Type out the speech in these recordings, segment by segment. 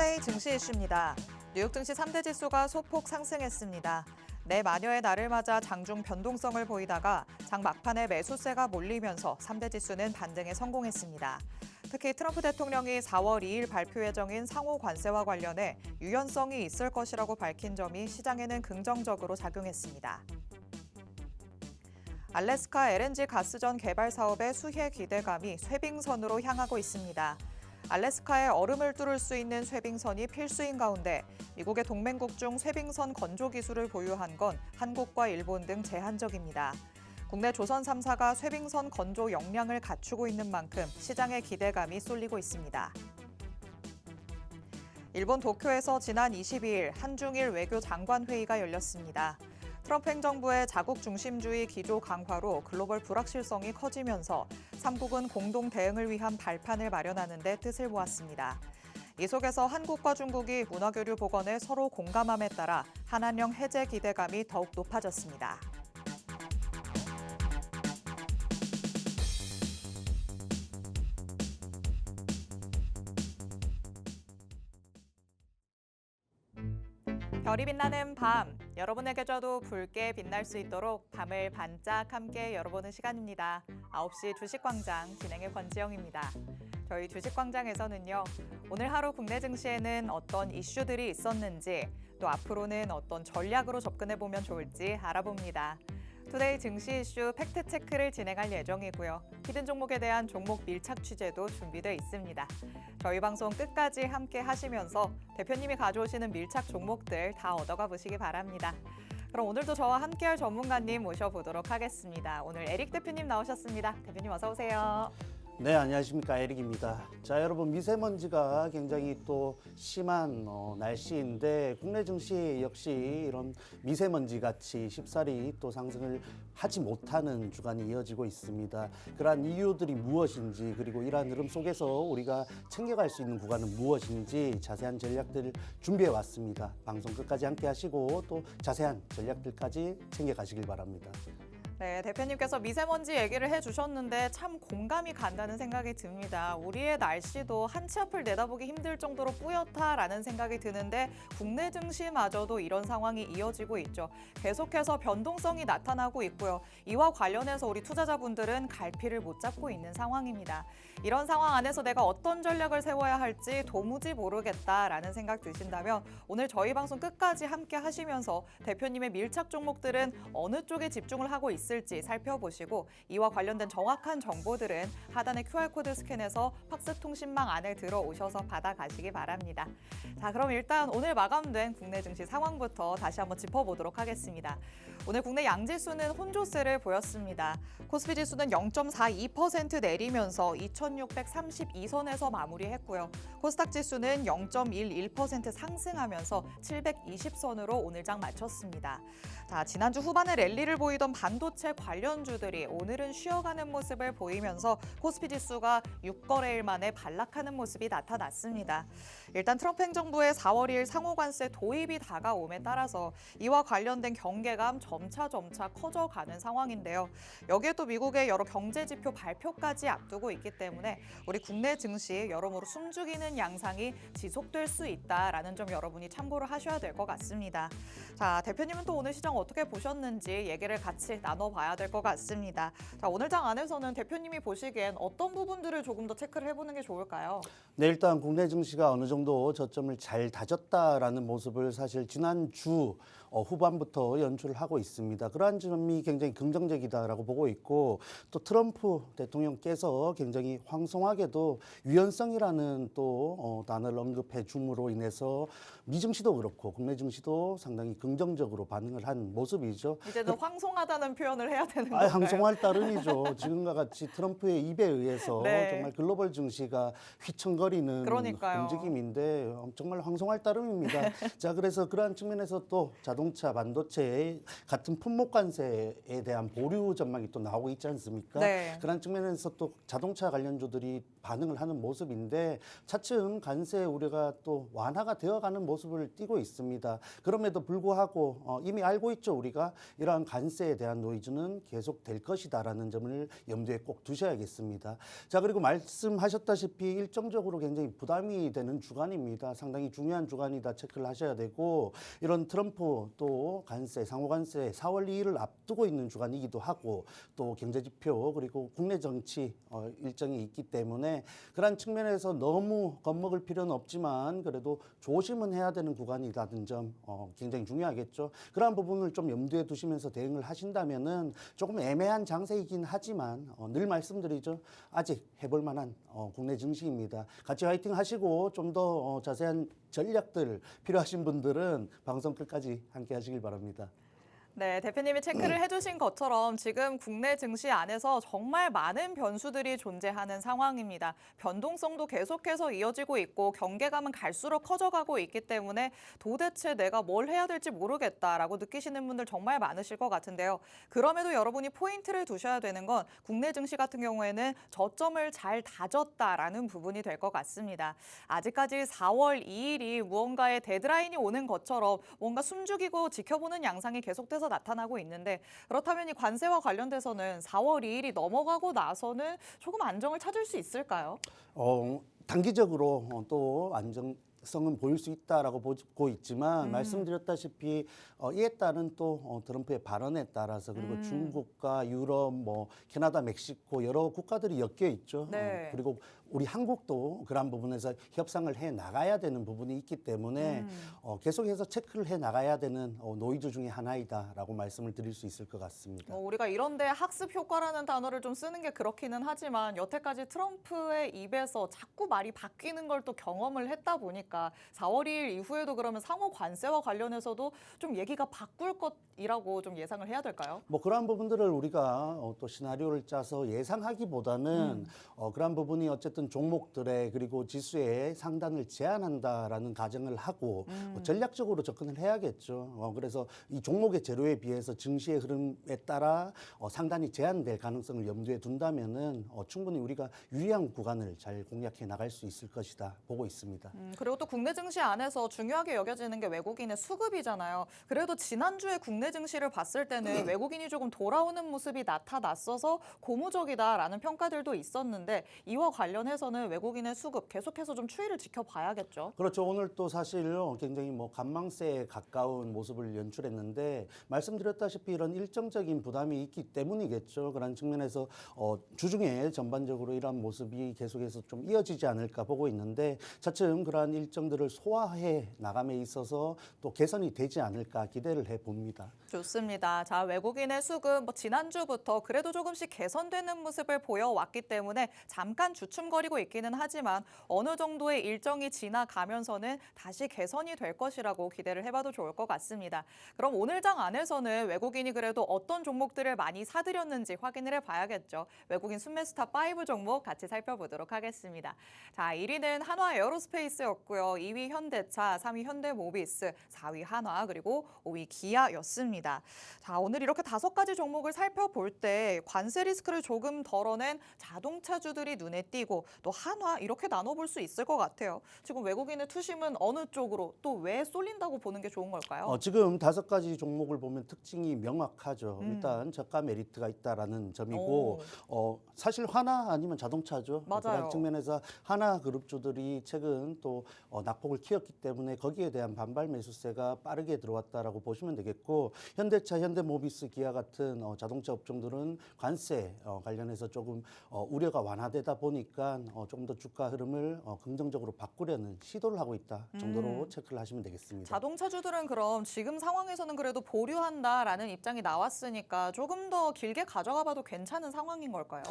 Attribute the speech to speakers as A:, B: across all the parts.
A: 투데이 증시 이슈입니다. 뉴욕 증시 3대 지수가 소폭 상승했습니다. 내마녀의 날을 맞아 장중 변동성을 보이다가 장 막판에 매수세가 몰리면서 3대 지수는 반등에 성공했습니다. 특히 트럼프 대통령이 4월 2일 발표 예정인 상호 관세와 관련해 유연성이 있을 것이라고 밝힌 점이 시장에는 긍정적으로 작용했습니다. 알래스카 LNG 가스전 개발 사업의 수혜 기대감이 쇠빙선으로 향하고 있습니다. 알래스카에 얼음을 뚫을 수 있는 쇠빙선이 필수인 가운데 미국의 동맹국 중 쇠빙선 건조 기술을 보유한 건 한국과 일본 등 제한적입니다. 국내 조선 3사가 쇠빙선 건조 역량을 갖추고 있는 만큼 시장의 기대감이 쏠리고 있습니다. 일본 도쿄에서 지난 22일 한중일 외교장관 회의가 열렸습니다. 트럼프 행정부의 자국 중심주의 기조 강화로 글로벌 불확실성이 커지면서 3국은 공동 대응을 위한 발판을 마련하는 데 뜻을 모았습니다. 이 속에서 한국과 중국이 문화교류 복원에 서로 공감함에 따라 한한령 해제 기대감이 더욱 높아졌습니다. 별이 빛나는 밤, 여러분에게도 붉게 빛날 수 있도록 밤을 반짝 함께 열어보는 시간입니다. 9시 주식광장 진행의 권지영입니다. 저희 주식광장에서는요, 오늘 하루 국내 증시에는 어떤 이슈들이 있었는지, 또 앞으로는 어떤 전략으로 접근해보면 좋을지 알아봅니다. 투데이 증시 이슈 팩트체크를 진행할 예정이고요. 히든 종목에 대한 종목 밀착 취재도 준비되어 있습니다. 저희 방송 끝까지 함께 하시면서 대표님이 가져오시는 밀착 종목들 다 얻어가 보시기 바랍니다. 그럼 오늘도 저와 함께할 전문가님 모셔보도록 하겠습니다. 오늘 에릭 대표님 나오셨습니다. 대표님 어서 오세요.
B: 네, 안녕하십니까. 에릭입니다. 자, 여러분 미세먼지가 굉장히 또 심한 날씨인데 국내 증시 역시 이런 미세먼지 같이 쉽사리 또 상승을 하지 못하는 주간이 이어지고 있습니다. 그러한 이유들이 무엇인지 그리고 이러한 흐름 속에서 우리가 챙겨갈 수 있는 구간은 무엇인지 자세한 전략들을 준비해 왔습니다. 방송 끝까지 함께 하시고 또 자세한 전략들까지 챙겨가시길 바랍니다.
A: 네, 대표님께서 미세먼지 얘기를 해주셨는데 참 공감이 간다는 생각이 듭니다. 우리의 날씨도 한치 앞을 내다보기 힘들 정도로 뿌옇다라는 생각이 드는데 국내 증시마저도 이런 상황이 이어지고 있죠. 계속해서 변동성이 나타나고 있고요. 이와 관련해서 우리 투자자분들은 갈피를 못 잡고 있는 상황입니다. 이런 상황 안에서 내가 어떤 전략을 세워야 할지 도무지 모르겠다라는 생각 드신다면 오늘 저희 방송 끝까지 함께 하시면서 대표님의 밀착 종목들은 어느 쪽에 집중을 하고 있을지 살펴보시고 이와 관련된 정확한 정보들은 하단의 QR코드 스캔해서 팍스통신망 안에 들어오셔서 받아가시기 바랍니다. 자, 그럼 일단 오늘 마감된 국내 증시 상황부터 다시 한번 짚어보도록 하겠습니다. 오늘 국내 양지수는 혼조세를 보였습니다. 코스피 지수는 0.42% 내리면서 2,632선에서 마무리했고요. 코스닥 지수는 0.11% 상승하면서 720선으로 오늘 장 마쳤습니다. 자, 지난주 후반에 랠리를 보이던 반도체 관련주들이 오늘은 쉬어가는 모습을 보이면서 코스피 지수가 6거래일 만에 반락하는 모습이 나타났습니다. 일단 트럼프 행정부의 4월 2일 상호관세 도입이 다가옴에 따라서 이와 관련된 경계감 점차 커져가는 상황인데요. 여기에 또 미국의 여러 경제지표 발표까지 앞두고 있기 때문에 우리 국내 증시 여러모로 숨죽이는 양상이 지속될 수 있다라는 점 여러분이 참고를 하셔야 될 것 같습니다. 자, 대표님은 또 오늘 시장 어떻게 보셨는지 얘기를 같이 나눠봐야 될 것 같습니다. 자, 오늘 장 안에서는 대표님이 보시기엔 어떤 부분들을 조금 더 체크를 해보는 게 좋을까요?
B: 네, 일단 국내 증시가 어느 정도 저점을 잘 다졌다라는 모습을 사실 지난주 후반부터 연출을 하고 있습니다. 그러한 점이 굉장히 긍정적이다라고 보고 있고 또 트럼프 대통령께서 굉장히 황송하게도 유연성이라는 또 단어를 언급해 줌으로 인해서 미증시도 그렇고 국내 증시도 상당히 긍정적으로 반응을 한 모습이죠.
A: 이제는 황송하다는 표현을 해야 되는 건가요?
B: 황송할 따름이죠. 지금과 같이 트럼프의 입에 의해서
A: 네.
B: 정말 글로벌 증시가 휘청거리는
A: 그러니까요.
B: 움직임인데 정말 황송할 따름입니다. 자, 그래서 그러한 측면에서 또 자, 자동차, 반도체 같은 품목 관세에 대한 보류 전망이 또 나오고 있지 않습니까?
A: 네.
B: 그런 측면에서 또 자동차 관련주들이 반응을 하는 모습인데 차츰 관세 우려가 또 완화가 되어가는 모습을 띠고 있습니다. 그럼에도 불구하고 이미 알고 있죠. 우리가 이러한 관세에 대한 노이즈는 계속될 것이다라는 점을 염두에 꼭 두셔야겠습니다. 자, 그리고 말씀하셨다시피 일정적으로 굉장히 부담이 되는 주간입니다. 상당히 중요한 주간이다 체크를 하셔야 되고 이런 트럼프 또 관세, 상호 관세 4월 2일을 앞두고 있는 주간이기도 하고 또 경제지표 그리고 국내 정치 일정이 있기 때문에 그런 측면에서 너무 겁먹을 필요는 없지만 그래도 조심은 해야 되는 구간이라는 점 굉장히 중요하겠죠. 그러한 부분을 좀 염두에 두시면서 대응을 하신다면은 조금 애매한 장세이긴 하지만 늘 말씀드리죠. 아직 해볼 만한 국내 증시입니다. 같이 화이팅 하시고 좀 더 자세한 전략들 필요하신 분들은 방송 끝까지 함께 하시길 바랍니다.
A: 네, 대표님이 체크를 해주신 것처럼 지금 국내 증시 안에서 정말 많은 변수들이 존재하는 상황입니다. 변동성도 계속해서 이어지고 있고 경계감은 갈수록 커져가고 있기 때문에 도대체 내가 뭘 해야 될지 모르겠다라고 느끼시는 분들 정말 많으실 것 같은데요. 그럼에도 여러분이 포인트를 두셔야 되는 건 국내 증시 같은 경우에는 저점을 잘 다졌다라는 부분이 될 것 같습니다. 아직까지 4월 2일이 무언가의 데드라인이 오는 것처럼 뭔가 숨죽이고 지켜보는 양상이 계속돼서 나타나고 있는데 그렇다면 이 관세와 관련돼서는 4월 2일이 넘어가고 나서는 조금 안정을 찾을 수 있을까요?
B: 단기적으로 또 안정성은 보일 수 있다라고 보고 있지만 말씀드렸다시피 이에 따른 또 트럼프의 발언에 따라서 그리고 중국과 유럽, 뭐 캐나다, 멕시코 여러 국가들이 엮여 있죠.
A: 네.
B: 그리고 우리 한국도 그런 부분에서 협상을 해 나가야 되는 부분이 있기 때문에 계속해서 체크를 해 나가야 되는 노이즈 중에 하나이다라고 말씀을 드릴 수 있을 것 같습니다.
A: 우리가 이런데 학습 효과라는 단어를 좀 쓰는 게 그렇기는 하지만 여태까지 트럼프의 입에서 자꾸 말이 바뀌는 걸 또 경험을 했다 보니까 4월 2일 이후에도 그러면 상호 관세와 관련해서도 좀 얘기가 바꿀 것이라고 좀 예상을 해야 될까요?
B: 뭐 그러한 부분들을 우리가 또 시나리오를 짜서 예상하기보다는 그러한 부분이 어쨌든 종목들의 그리고 지수의 상단을 제한한다라는 가정을 하고 전략적으로 접근을 해야겠죠. 그래서 이 종목의 재료에 비해서 증시의 흐름에 따라 상단이 제한될 가능성을 염두에 둔다면은 충분히 우리가 유리한 구간을 잘 공략해 나갈 수 있을 것이다 보고 있습니다.
A: 그리고 또 국내 증시 안에서 중요하게 여겨지는 게 외국인의 수급이잖아요. 그래도 지난주에 국내 증시를 봤을 때는 외국인이 조금 돌아오는 모습이 나타났어서 고무적이다라는 평가들도 있었는데 이와 관련해서는 외국인의 수급 계속해서 좀 추이를 지켜봐야겠죠.
B: 그렇죠. 오늘 또 사실 굉장히 뭐 간망세에 가까운 모습을 연출했는데 말씀드렸다시피 이런 일정적인 부담이 있기 때문이겠죠. 그런 측면에서 주중에 전반적으로 이런 모습이 계속해서 좀 이어지지 않을까 보고 있는데 차츰 그러한 일정들을 소화해 나감에 있어서 또 개선이 되지 않을까 기대를 해봅니다.
A: 좋습니다. 자, 외국인의 수급 지난주부터 그래도 조금씩 개선되는 모습을 보여왔기 때문에 잠깐 주춤거리고 있기는 하지만 어느 정도의 일정이 지나가면서는 다시 개선이 될 것이라고 기대를 해봐도 좋을 것 같습니다. 그럼 오늘 장 안에서는 외국인이 그래도 어떤 종목들을 많이 사들였는지 확인을 해봐야겠죠. 외국인 순매수탑 5 종목 같이 살펴보도록 하겠습니다. 자, 1위는 한화 에어로스페이스였고요. 2위 현대차, 3위 현대모비스, 4위 한화, 그리고 5위 기아였습니다. 자, 오늘 이렇게 5가지 종목을 살펴볼 때 관세 리스크를 조금 덜어낸 자동차주들이 눈에 띄고 또 한화 이렇게 나눠볼 수 있을 것 같아요. 지금 외국인의 투심은 어느 쪽으로 또 왜 쏠린다고 보는 게 좋은 걸까요?
B: 지금 5가지 종목을 보면 특징이 명확하죠. 일단 저가 메리트가 있다라는 점이고 사실 하나 아니면 자동차죠.
A: 맞아요.
B: 그런 측면에서 하나 그룹주들이 최근 또 낙폭을 키웠기 때문에 거기에 대한 반발 매수세가 빠르게 들어왔다라고 보시면 되겠고 현대차, 현대모비스, 기아 같은 자동차 업종들은 관세 관련해서 조금 우려가 완화되다 보니까 조금 더 주가 흐름을 긍정적으로 바꾸려는 시도를 하고 있다 정도로 체크를 하시면 되겠습니다.
A: 자동차주들은 그럼 지금 상황에서는 그래도 보류한다라는 입장이 나왔으니까 조금 더 길게 가져가 봐도 괜찮은 상황인 걸까요?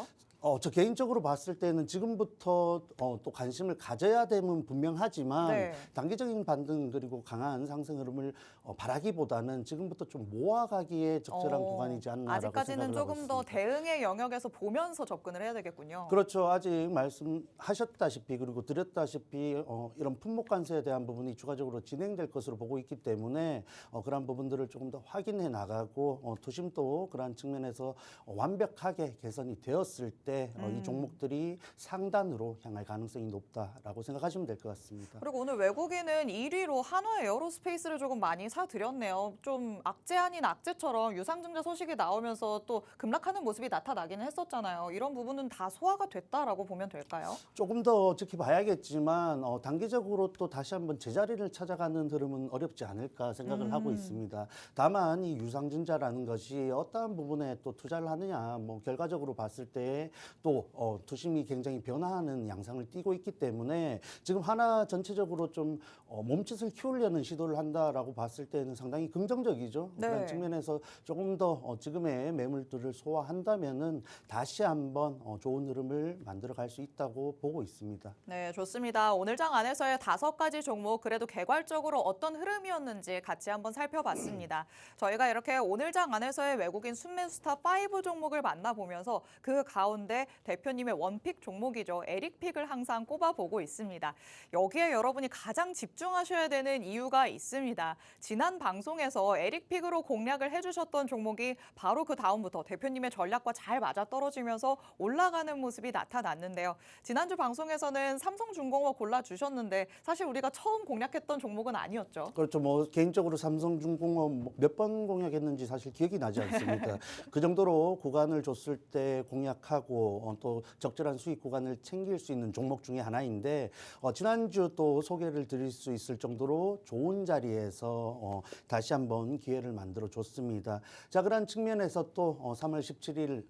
B: 저 개인적으로 봤을 때는 지금부터 또 관심을 가져야 됨은 분명하지만
A: 네.
B: 단기적인 반등 그리고 강한 상승 흐름을 바라기보다는 지금부터 좀 모아가기에 적절한 구간이지 않나라고
A: 아직까지는
B: 생각을 하고
A: 조금 더
B: 있습니다.
A: 대응의 영역에서 보면서 접근을 해야 되겠군요.
B: 그렇죠. 아직 말씀하셨다시피 그리고 드렸다시피 이런 품목 관세에 대한 부분이 추가적으로 진행될 것으로 보고 있기 때문에 그러한 부분들을 조금 더 확인해 나가고 투심도 그러한 측면에서 완벽하게 개선이 되었을 때 이 종목들이 상단으로 향할 가능성이 높다라고 생각하시면 될 것 같습니다.
A: 그리고 오늘 외국인은 1위로 한화 에어로스페이스를 조금 많이 사들였네요. 좀 악재 아닌 악재처럼 유상증자 소식이 나오면서 또 급락하는 모습이 나타나기는 했었잖아요. 이런 부분은 다 소화가 됐다라고 보면 될까요?
B: 조금 더 지켜봐야겠지만 단기적으로 또 다시 한번 제자리를 찾아가는 흐름은 어렵지 않을까 생각을 하고 있습니다. 다만 이 유상증자라는 것이 어떠한 부분에 또 투자를 하느냐, 뭐 결과적으로 봤을 때 또 투심이 굉장히 변화하는 양상을 띠고 있기 때문에 지금 하나 전체적으로 좀 몸짓을 키우려는 시도를 한다라고 봤을 때는 상당히 긍정적이죠.
A: 네.
B: 그런 측면에서 조금 더 지금의 매물들을 소화한다면은 다시 한번 좋은 흐름을 만들어 갈 수 있다고 보고 있습니다.
A: 네, 좋습니다. 오늘 장 안에서의 5가지 종목 그래도 개괄적으로 어떤 흐름이었는지 같이 한번 살펴봤습니다. 저희가 이렇게 오늘 장 안에서의 외국인 순매수스타 5 종목을 만나보면서 그 가운데 대표님의 원픽 종목이죠. 에릭픽을 항상 꼽아보고 있습니다. 여기에 여러분이 가장 집중하셔야 되는 이유가 있습니다. 지난 방송에서 에릭픽으로 공략을 해주셨던 종목이 바로 그 다음부터 대표님의 전략과 잘 맞아떨어지면서 올라가는 모습이 나타났는데요. 지난주 방송에서는 삼성중공업 골라주셨는데 사실 우리가 처음 공략했던 종목은 아니었죠.
B: 그렇죠. 뭐 개인적으로 삼성중공업 몇 번 공략했는지 사실 기억이 나지 않습니다. 그 정도로 구간을 줬을 때 공략하고 또 적절한 수익 구간을 챙길 수 있는 종목 중에 하나인데 지난주 또 소개를 드릴 수 있을 정도로 좋은 자리에서 다시 한번 기회를 만들어 줬습니다. 자, 그런 측면에서 또 3월 17일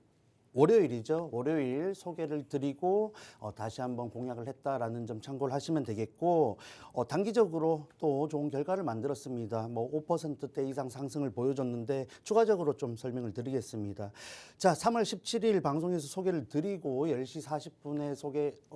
B: 월요일이죠. 월요일 소개를 드리고 다시 한번 공약을 했다라는 점 참고를 하시면 되겠고 단기적으로 또 좋은 결과를 만들었습니다. 뭐 5%대 이상 상승을 보여줬는데 추가적으로 좀 설명을 드리겠습니다. 자, 3월 17일 방송에서 소개를 드리고 10시 40분에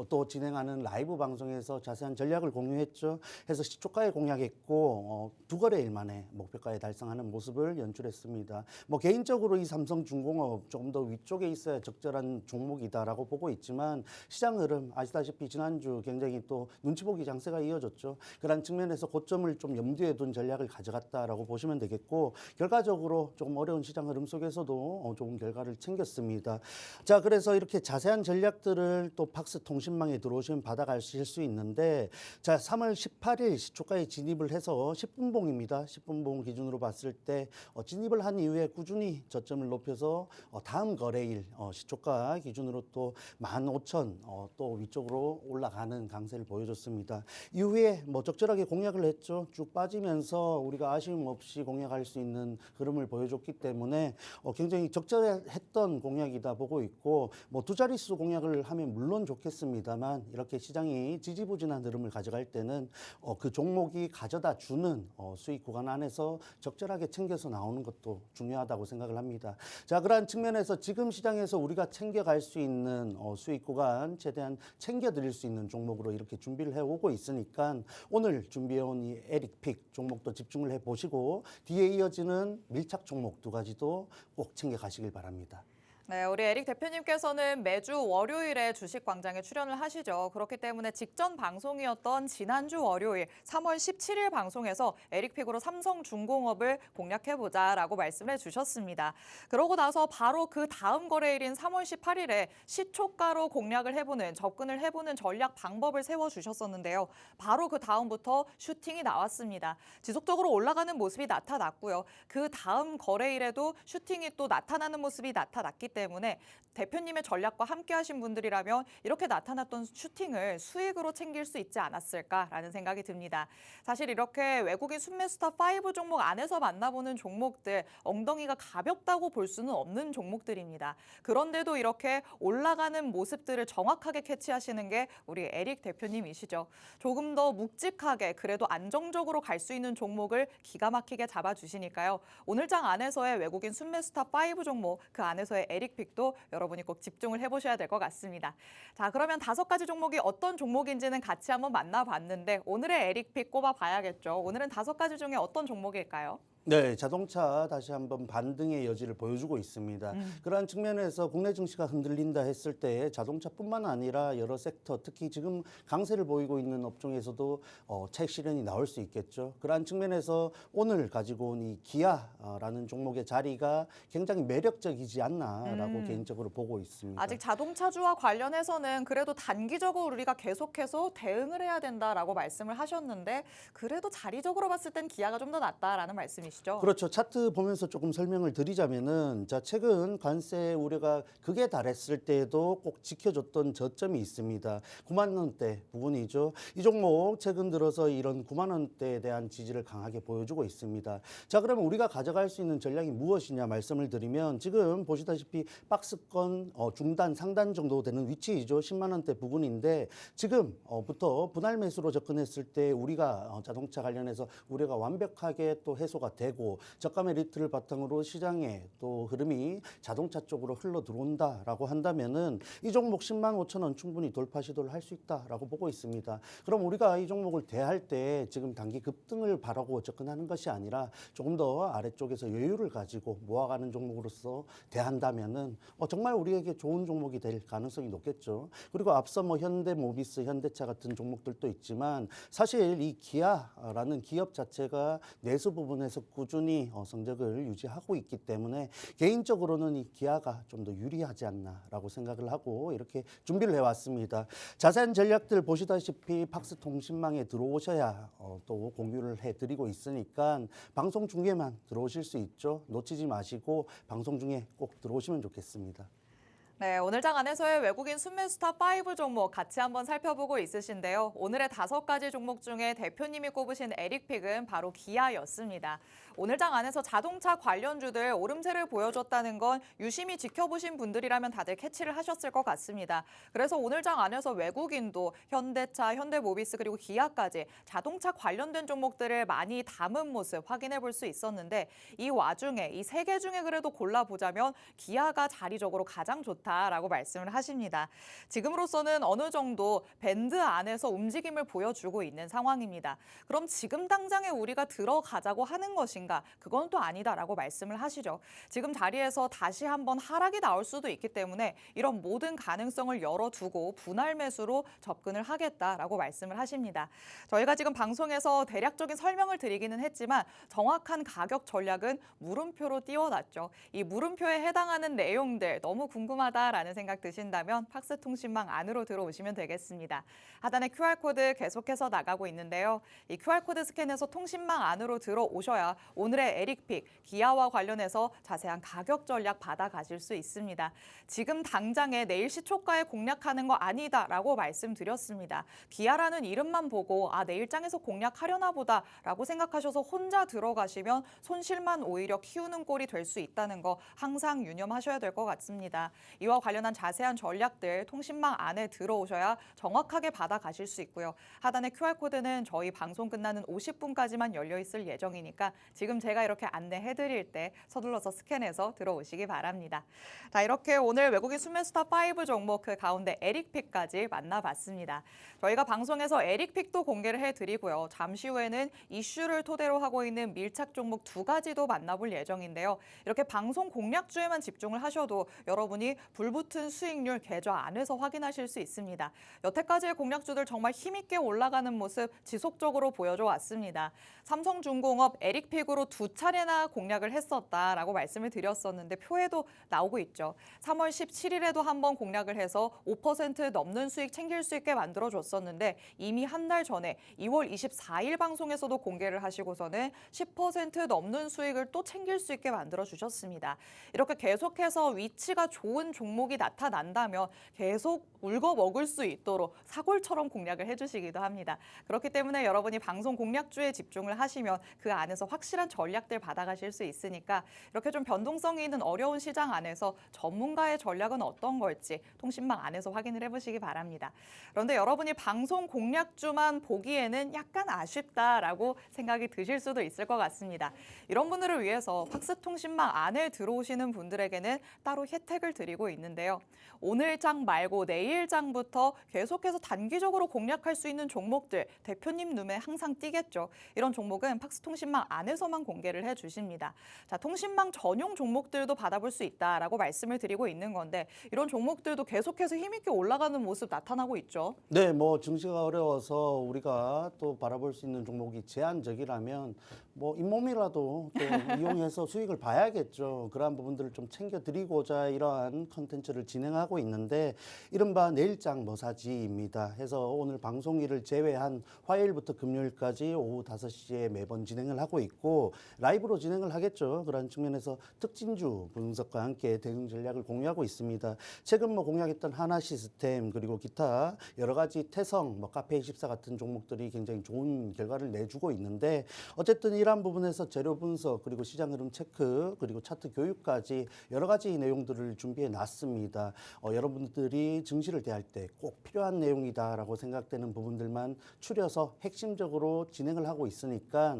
B: 또 진행하는 라이브 방송에서 자세한 전략을 공유했죠. 해서 시초가에 공약했고 두 거래일 만에 목표가에 달성하는 모습을 연출했습니다. 뭐 개인적으로 이 삼성중공업 조금 더 위쪽에 있어 적절한 종목이다라고 보고 있지만 시장 흐름 아시다시피 지난주 굉장히 또 눈치 보기 장세가 이어졌죠. 그런 측면에서 고점을 좀 염두에 둔 전략을 가져갔다라고 보시면 되겠고 결과적으로 조금 어려운 시장 흐름 속에서도 좋은 결과를 챙겼습니다. 자, 그래서 이렇게 자세한 전략들을 또 팍스 통신망에 들어오시면 받아가실 수 있는데 자, 3월 18일 시초가에 진입을 해서 10분봉입니다. 10분봉 기준으로 봤을 때 진입을 한 이후에 꾸준히 저점을 높여서 다음 거래일 시초가 기준으로 또 15,000 또 위쪽으로 올라가는 강세를 보여줬습니다. 이후에 뭐 적절하게 공략을 했죠. 쭉 빠지면서 우리가 아쉬움 없이 공략할 수 있는 흐름을 보여줬기 때문에 굉장히 적절했던 공략이다 보고 있고 뭐 두 자릿수 공략을 하면 물론 좋겠습니다만 이렇게 시장이 지지부진한 흐름을 가져갈 때는 그 종목이 가져다 주는 수익 구간 안에서 적절하게 챙겨서 나오는 것도 중요하다고 생각을 합니다. 자, 그러한 측면에서 지금 시장에서 우리가 챙겨갈 수 있는 수익 구간 최대한 챙겨드릴 수 있는 종목으로 이렇게 준비를 해오고 있으니까 오늘 준비해온 이 에릭픽 종목도 집중을 해보시고 뒤에 이어지는 밀착 종목 두 가지도 꼭 챙겨가시길 바랍니다.
A: 네, 우리 에릭 대표님께서는 매주 월요일에 주식광장에 출연을 하시죠. 그렇기 때문에 직전 방송이었던 지난주 월요일 3월 17일 방송에서 에릭픽으로 삼성중공업을 공략해보자라고 말씀을 해주셨습니다. 그러고 나서 바로 그 다음 거래일인 3월 18일에 시초가로 공략을 해보는, 접근을 해보는 전략 방법을 세워주셨었는데요. 바로 그 다음부터 슈팅이 나왔습니다. 지속적으로 올라가는 모습이 나타났고요. 그 다음 거래일에도 슈팅이 또 나타나는 모습이 나타났기 때문에 대표님의 전략과 함께 하신 분들이라면 이렇게 나타났던 슈팅을 수익으로 챙길 수 있지 않았을까라는 생각이 듭니다. 사실 이렇게 외국인 순매수스타 5 종목 안에서 만나보는 종목들 엉덩이가 가볍다고 볼 수는 없는 종목들입니다. 그런데도 이렇게 올라가는 모습들을 정확하게 캐치하시는 게 우리 에릭 대표님이시죠. 조금 더 묵직하게 그래도 안정적으로 갈 수 있는 종목을 기가 막히게 잡아주시니까요. 오늘 장 안에서의 외국인 순매수스타 5 종목 그 안에서의 에릭 에릭픽도 여러분이 꼭 집중을 해보셔야 될 것 같습니다. 자, 그러면 5가지 종목이 어떤 종목인지는 같이 한번 만나봤는데 오늘의 에릭픽 꼽아봐야겠죠. 오늘은 5가지 중에 어떤 종목일까요?
B: 네, 자동차 다시 한번 반등의 여지를 보여주고 있습니다. 그러한 측면에서 국내 증시가 흔들린다 했을 때 자동차뿐만 아니라 여러 섹터, 특히 지금 강세를 보이고 있는 업종에서도 차익 실현이 나올 수 있겠죠. 그러한 측면에서 오늘 가지고 온 이 기아라는 종목의 자리가 굉장히 매력적이지 않나라고 개인적으로 보고 있습니다.
A: 아직 자동차주와 관련해서는 그래도 단기적으로 우리가 계속해서 대응을 해야 된다라고 말씀을 하셨는데 그래도 자리적으로 봤을 땐 기아가 좀 더 낫다라는 말씀이시죠?
B: 그렇죠. 차트 보면서 조금 설명을 드리자면은 자, 최근 관세 우려가 극에 달했을 때에도 꼭 지켜줬던 저점이 있습니다. 9만 원대 부분이죠. 이 종목 최근 들어서 이런 9만 원대에 대한 지지를 강하게 보여주고 있습니다. 자, 그러면 우리가 가져갈 수 있는 전략이 무엇이냐 말씀을 드리면 지금 보시다시피 박스권 중단, 상단 정도 되는 위치이죠. 10만 원대 부분인데 지금부터 분할 매수로 접근했을 때 우리가 자동차 관련해서 우려가 완벽하게 또 해소가 되고 저가 메리트를 바탕으로 시장에 또 흐름이 자동차 쪽으로 흘러 들어온다라고 한다면은 이 종목 10만 5천 원 충분히 돌파 시도를 할 수 있다라고 보고 있습니다. 그럼 우리가 이 종목을 대할 때 지금 단기 급등을 바라고 접근하는 것이 아니라 조금 더 아래쪽에서 여유를 가지고 모아가는 종목으로서 대한다면은 정말 우리에게 좋은 종목이 될 가능성이 높겠죠. 그리고 앞서 뭐 현대모비스, 현대차 같은 종목들도 있지만 사실 이 기아라는 기업 자체가 내수 부분에서 꾸준히 성적을 유지하고 있기 때문에 개인적으로는 이 기아가 좀 더 유리하지 않나라고 생각을 하고 이렇게 준비를 해왔습니다. 자세한 전략들 보시다시피 팍스통신망에 들어오셔야 또 공유를 해드리고 있으니까 방송 중에만 들어오실 수 있죠. 놓치지 마시고 방송 중에 꼭 들어오시면 좋겠습니다.
A: 네, 오늘 장 안에서의 외국인 순매수탑 5 종목 같이 한번 살펴보고 있으신데요. 오늘의 5가지 종목 중에 대표님이 꼽으신 에릭픽은 바로 기아였습니다. 오늘 장 안에서 자동차 관련주들 오름세를 보여줬다는 건 유심히 지켜보신 분들이라면 다들 캐치를 하셨을 것 같습니다. 그래서 오늘 장 안에서 외국인도 현대차, 현대모비스 그리고 기아까지 자동차 관련된 종목들을 많이 담은 모습 확인해 볼 수 있었는데 이 와중에 이 3개 중에 그래도 골라보자면 기아가 자리적으로 가장 좋다라고 말씀을 하십니다. 지금으로서는 어느 정도 밴드 안에서 움직임을 보여주고 있는 상황입니다. 그럼 지금 당장에 우리가 들어가자고 하는 것인가? 그건 또 아니다라고 말씀을 하시죠. 지금 자리에서 다시 한번 하락이 나올 수도 있기 때문에 이런 모든 가능성을 열어두고 분할 매수로 접근을 하겠다라고 말씀을 하십니다. 저희가 지금 방송에서 대략적인 설명을 드리기는 했지만 정확한 가격 전략은 물음표로 띄워놨죠. 이 물음표에 해당하는 내용들 너무 궁금하다라는 생각 드신다면 팍스통신망 안으로 들어오시면 되겠습니다. 하단에 QR코드 계속해서 나가고 있는데요. 이 QR코드 스캔해서 통신망 안으로 들어오셔야 오늘의 에릭픽, 기아와 관련해서 자세한 가격 전략 받아가실 수 있습니다. 지금 당장에 내일 시초가에 공략하는 거 아니다라고 말씀드렸습니다. 기아라는 이름만 보고 내일장에서 공략하려나 보다라고 생각하셔서 혼자 들어가시면 손실만 오히려 키우는 꼴이 될 수 있다는 거 항상 유념하셔야 될 것 같습니다. 이와 관련한 자세한 전략들 통신망 안에 들어오셔야 정확하게 받아가실 수 있고요. 하단의 QR코드는 저희 방송 끝나는 50분까지만 열려있을 예정이니까 지금 제가 이렇게 안내해드릴 때 서둘러서 스캔해서 들어오시기 바랍니다. 자, 이렇게 오늘 외국인 순매수탑 5 종목 그 가운데 에릭픽까지 만나봤습니다. 저희가 방송에서 에릭픽도 공개를 해드리고요. 잠시 후에는 이슈를 토대로 하고 있는 밀착 종목 2가지도 만나볼 예정인데요. 이렇게 방송 공략주에만 집중을 하셔도 여러분이 불붙은 수익률 계좌 안에서 확인하실 수 있습니다. 여태까지의 공략주들 정말 힘있게 올라가는 모습 지속적으로 보여줘 왔습니다. 삼성중공업 에릭픽으로 2차례나 공략을 했었다라고 말씀을 드렸었는데 표에도 나오고 있죠. 3월 17일에도 한번 공략을 해서 5% 넘는 수익 챙길 수 있게 만들어줬었는데 이미 한 달 전에 2월 24일 방송에서도 공개를 하시고서는 10% 넘는 수익을 또 챙길 수 있게 만들어주셨습니다. 이렇게 계속해서 위치가 좋은 종목이 나타난다면 계속 울고 먹을 수 있도록 사골처럼 공략을 해주시기도 합니다. 그렇기 때문에 여러분이 방송 공략주에 집중을 하시면 그 안에서 확실한 전략들 받아가실 수 있으니까 이렇게 좀 변동성이 있는 어려운 시장 안에서 전문가의 전략은 어떤 걸지 통신망 안에서 확인을 해보시기 바랍니다. 그런데 여러분이 방송 공략주만 보기에는 약간 아쉽다라고 생각이 드실 수도 있을 것 같습니다. 이런 분들을 위해서 팍스통신망 안에 들어오시는 분들에게는 따로 혜택을 드리고 있는데요. 오늘 장 말고 내일 장부터 계속해서 단기적으로 공략할 수 있는 종목들 대표님 눈에 항상 띄겠죠. 이런 종목은 팍스통신망 안에서만 공개를 해주십니다. 자, 통신망 전용 종목들도 받아볼 수 있다라고 말씀을 드리고 있는 건데 이런 종목들도 계속해서 힘있게 올라가는 모습 나타나고 있죠.
B: 네, 뭐 증시가 어려워서 우리가 또 바라볼 수 있는 종목이 제한적이라면 뭐 잇몸이라도 또 이용해서 수익을 봐야겠죠. 그러한 부분들을 좀 챙겨드리고자 이러한 컨텐츠를 진행하고 있는데 이른바 내일장 뭐사지입니다. 해서 오늘 방송일을 제외한 화요일부터 금요일까지 오후 5시에 매번 진행을 하고 있고 라이브로 진행을 하겠죠. 그런 측면에서 특진주 분석과 함께 대응 전략을 공유하고 있습니다. 최근 뭐 공략했던 하나시스템 그리고 기타 여러 가지 태성, 뭐 카페24 같은 종목들이 굉장히 좋은 결과를 내주고 있는데 어쨌든 이러한 부분에서 재료 분석 그리고 시장 흐름 체크 그리고 차트 교육까지 여러 가지 내용들을 준비해 놨습니다. 여러분들이 증시를 대할 때 꼭 필요한 내용이다라고 생각되는 부분들만 추려서 핵심적으로 진행을 하고 있으니까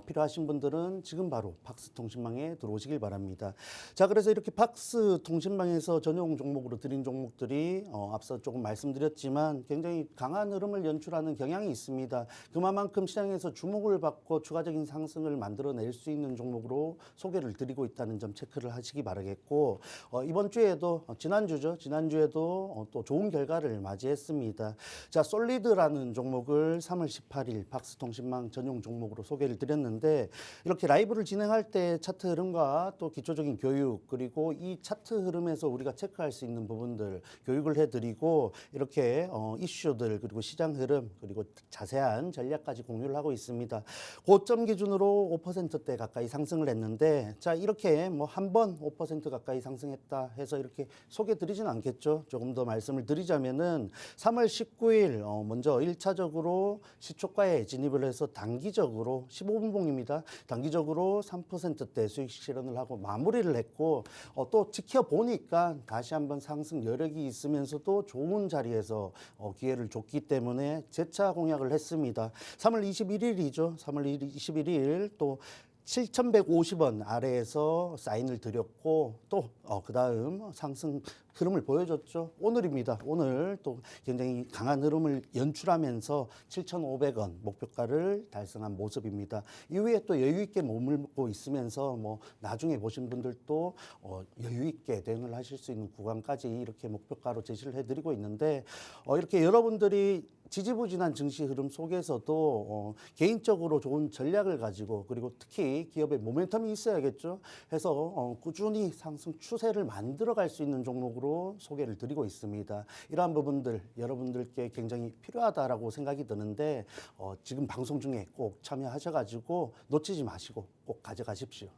B: 필요하신 분들은 지금 바로 팍스통신망에 들어오시길 바랍니다. 자, 그래서 이렇게 팍스통신망에서 전용 종목으로 드린 종목들이 앞서 조금 말씀드렸지만 굉장히 강한 흐름을 연출하는 경향이 있습니다. 그만큼 시장에서 주목을 받고 추가적인 상승을 만들어낼 수 있는 종목으로 소개를 드리고 있다는 점 체크를 하시기 바라겠고 이번 주에도 지난주죠. 지난주에도 또 좋은 결과를 맞이했습니다. 자, 솔리드라는 종목을 3월 18일 팍스통신망 전용 종목으로 소개를 드렸는데 이렇게 라이브를 진행할 때 차트 흐름과 또 기초적인 교육 그리고 이 차트 흐름에서 우리가 체크할 수 있는 부분들 교육을 해드리고 이렇게 이슈들 그리고 시장 흐름 그리고 자세한 전략까지 공유를 하고 있습니다. 고점 기준으로 5%대 가까이 상승을 했는데 자 이렇게 뭐 한 번 5% 가까이 상승했다 해서 이렇게 소개 드리진 않겠죠. 조금 더 말씀을 드리자면은 3월 19일 먼저 1차적으로 시초가에 진입을 해서 단기적으로 15분봉입니다. 단기적으로 3%대 수익 실현을 하고 마무리를 했고 또 지켜보니까 다시 한번 상승 여력이 있으면서도 좋은 자리에서 기회를 줬기 때문에 재차 공약을 했습니다. 3월 21일이죠. 3월 21일 또 7,150원 아래에서 사인을 드렸고 또 그다음 상승 흐름을 보여줬죠. 오늘입니다. 오늘 또 굉장히 강한 흐름을 연출하면서 7,500원 목표가를 달성한 모습입니다. 이후에 또 여유 있게 머물고 있으면서 뭐 나중에 보신 분들도 여유 있게 대응을 하실 수 있는 구간까지 이렇게 목표가로 제시를 해드리고 있는데 이렇게 여러분들이 지지부진한 증시 흐름 속에서도 개인적으로 좋은 전략을 가지고 그리고 특히 기업의 모멘텀이 있어야겠죠. 해서 꾸준히 상승 추세를 만들어갈 수 있는 종목으로 소개를 드리고 있습니다. 이러한 부분들 여러분들께 굉장히 필요하다라고 생각이 드는데 지금 방송 중에 꼭 참여하셔가지고 놓치지 마시고 꼭 가져가십시오.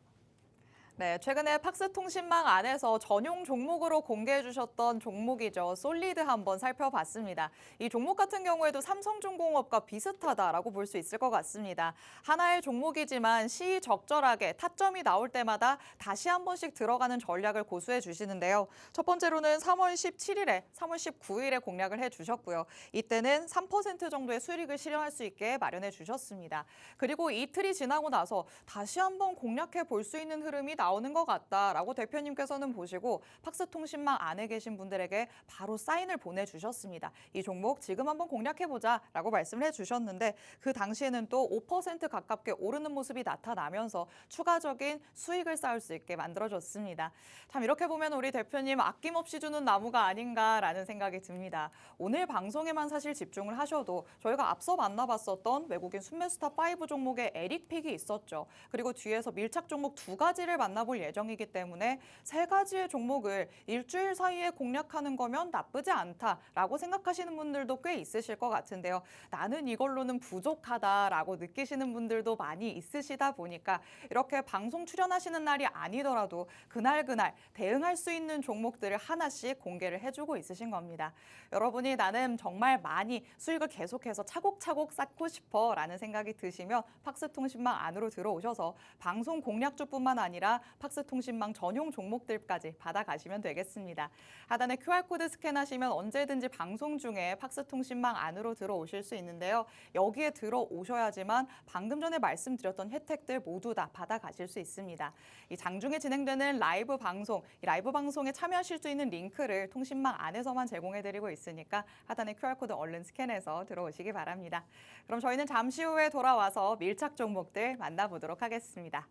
A: 네, 최근에 팍스통신망 안에서 전용 종목으로 공개해 주셨던 종목이죠. 솔리드 한번 살펴봤습니다. 이 종목 같은 경우에도 삼성중공업과 비슷하다라고 볼 수 있을 것 같습니다. 하나의 종목이지만 시적절하게 타점이 나올 때마다 다시 한 번씩 들어가는 전략을 고수해 주시는데요. 첫 번째로는 3월 17일에, 3월 19일에 공략을 해 주셨고요. 이때는 3% 정도의 수익을 실현할 수 있게 마련해 주셨습니다. 그리고 이틀이 지나고 나서 다시 한번 공략해 볼 수 있는 흐름이 나오는 것 같다라고 대표님께서는 보시고 팍스통신망 안에 계신 분들에게 바로 사인을 보내주셨습니다. 이 종목 지금 한번 공략해보자라고 말씀을 해주셨는데 그 당시에는 또 5% 가깝게 오르는 모습이 나타나면서 추가적인 수익을 쌓을 수 있게 만들어줬습니다. 참 이렇게 보면 우리 대표님 아낌없이 주는 나무가 아닌가라는 생각이 듭니다. 오늘 방송에만 사실 집중을 하셔도 저희가 앞서 만나봤었던 외국인 순매수탑 5 종목의 에릭픽이 있었죠. 그리고 뒤에서 밀착 종목 두 가지를 만나 만나볼 예정이기 때문에 세 가지의 종목을 일주일 사이에 공략하는 거면 나쁘지 않다라고 생각하시는 분들도 꽤 있으실 것 같은데요. 나는 이걸로는 부족하다라고 느끼시는 분들도 많이 있으시다 보니까 이렇게 방송 출연하시는 날이 아니더라도 그날 대응할 수 있는 종목들을 하나씩 공개를 해주고 있으신 겁니다. 여러분이 나는 정말 많이 수익을 계속해서 차곡차곡 쌓고 싶어라는 생각이 드시면 팍스통신망 안으로 들어오셔서 방송 공략주뿐만 아니라 팍스통신망 전용 종목들까지 받아가시면 되겠습니다. 하단에 QR코드 스캔하시면 언제든지 방송 중에 팍스통신망 안으로 들어오실 수 있는데요. 여기에 들어오셔야지만 방금 전에 말씀드렸던 혜택들 모두 다 받아가실 수 있습니다. 이 장중에 진행되는 라이브 방송, 이 라이브 방송에 참여하실 수 있는 링크를 통신망 안에서만 제공해드리고 있으니까 하단에 QR코드 얼른 스캔해서 들어오시기 바랍니다. 그럼 저희는 잠시 후에 돌아와서 밀착 종목들 만나보도록 하겠습니다.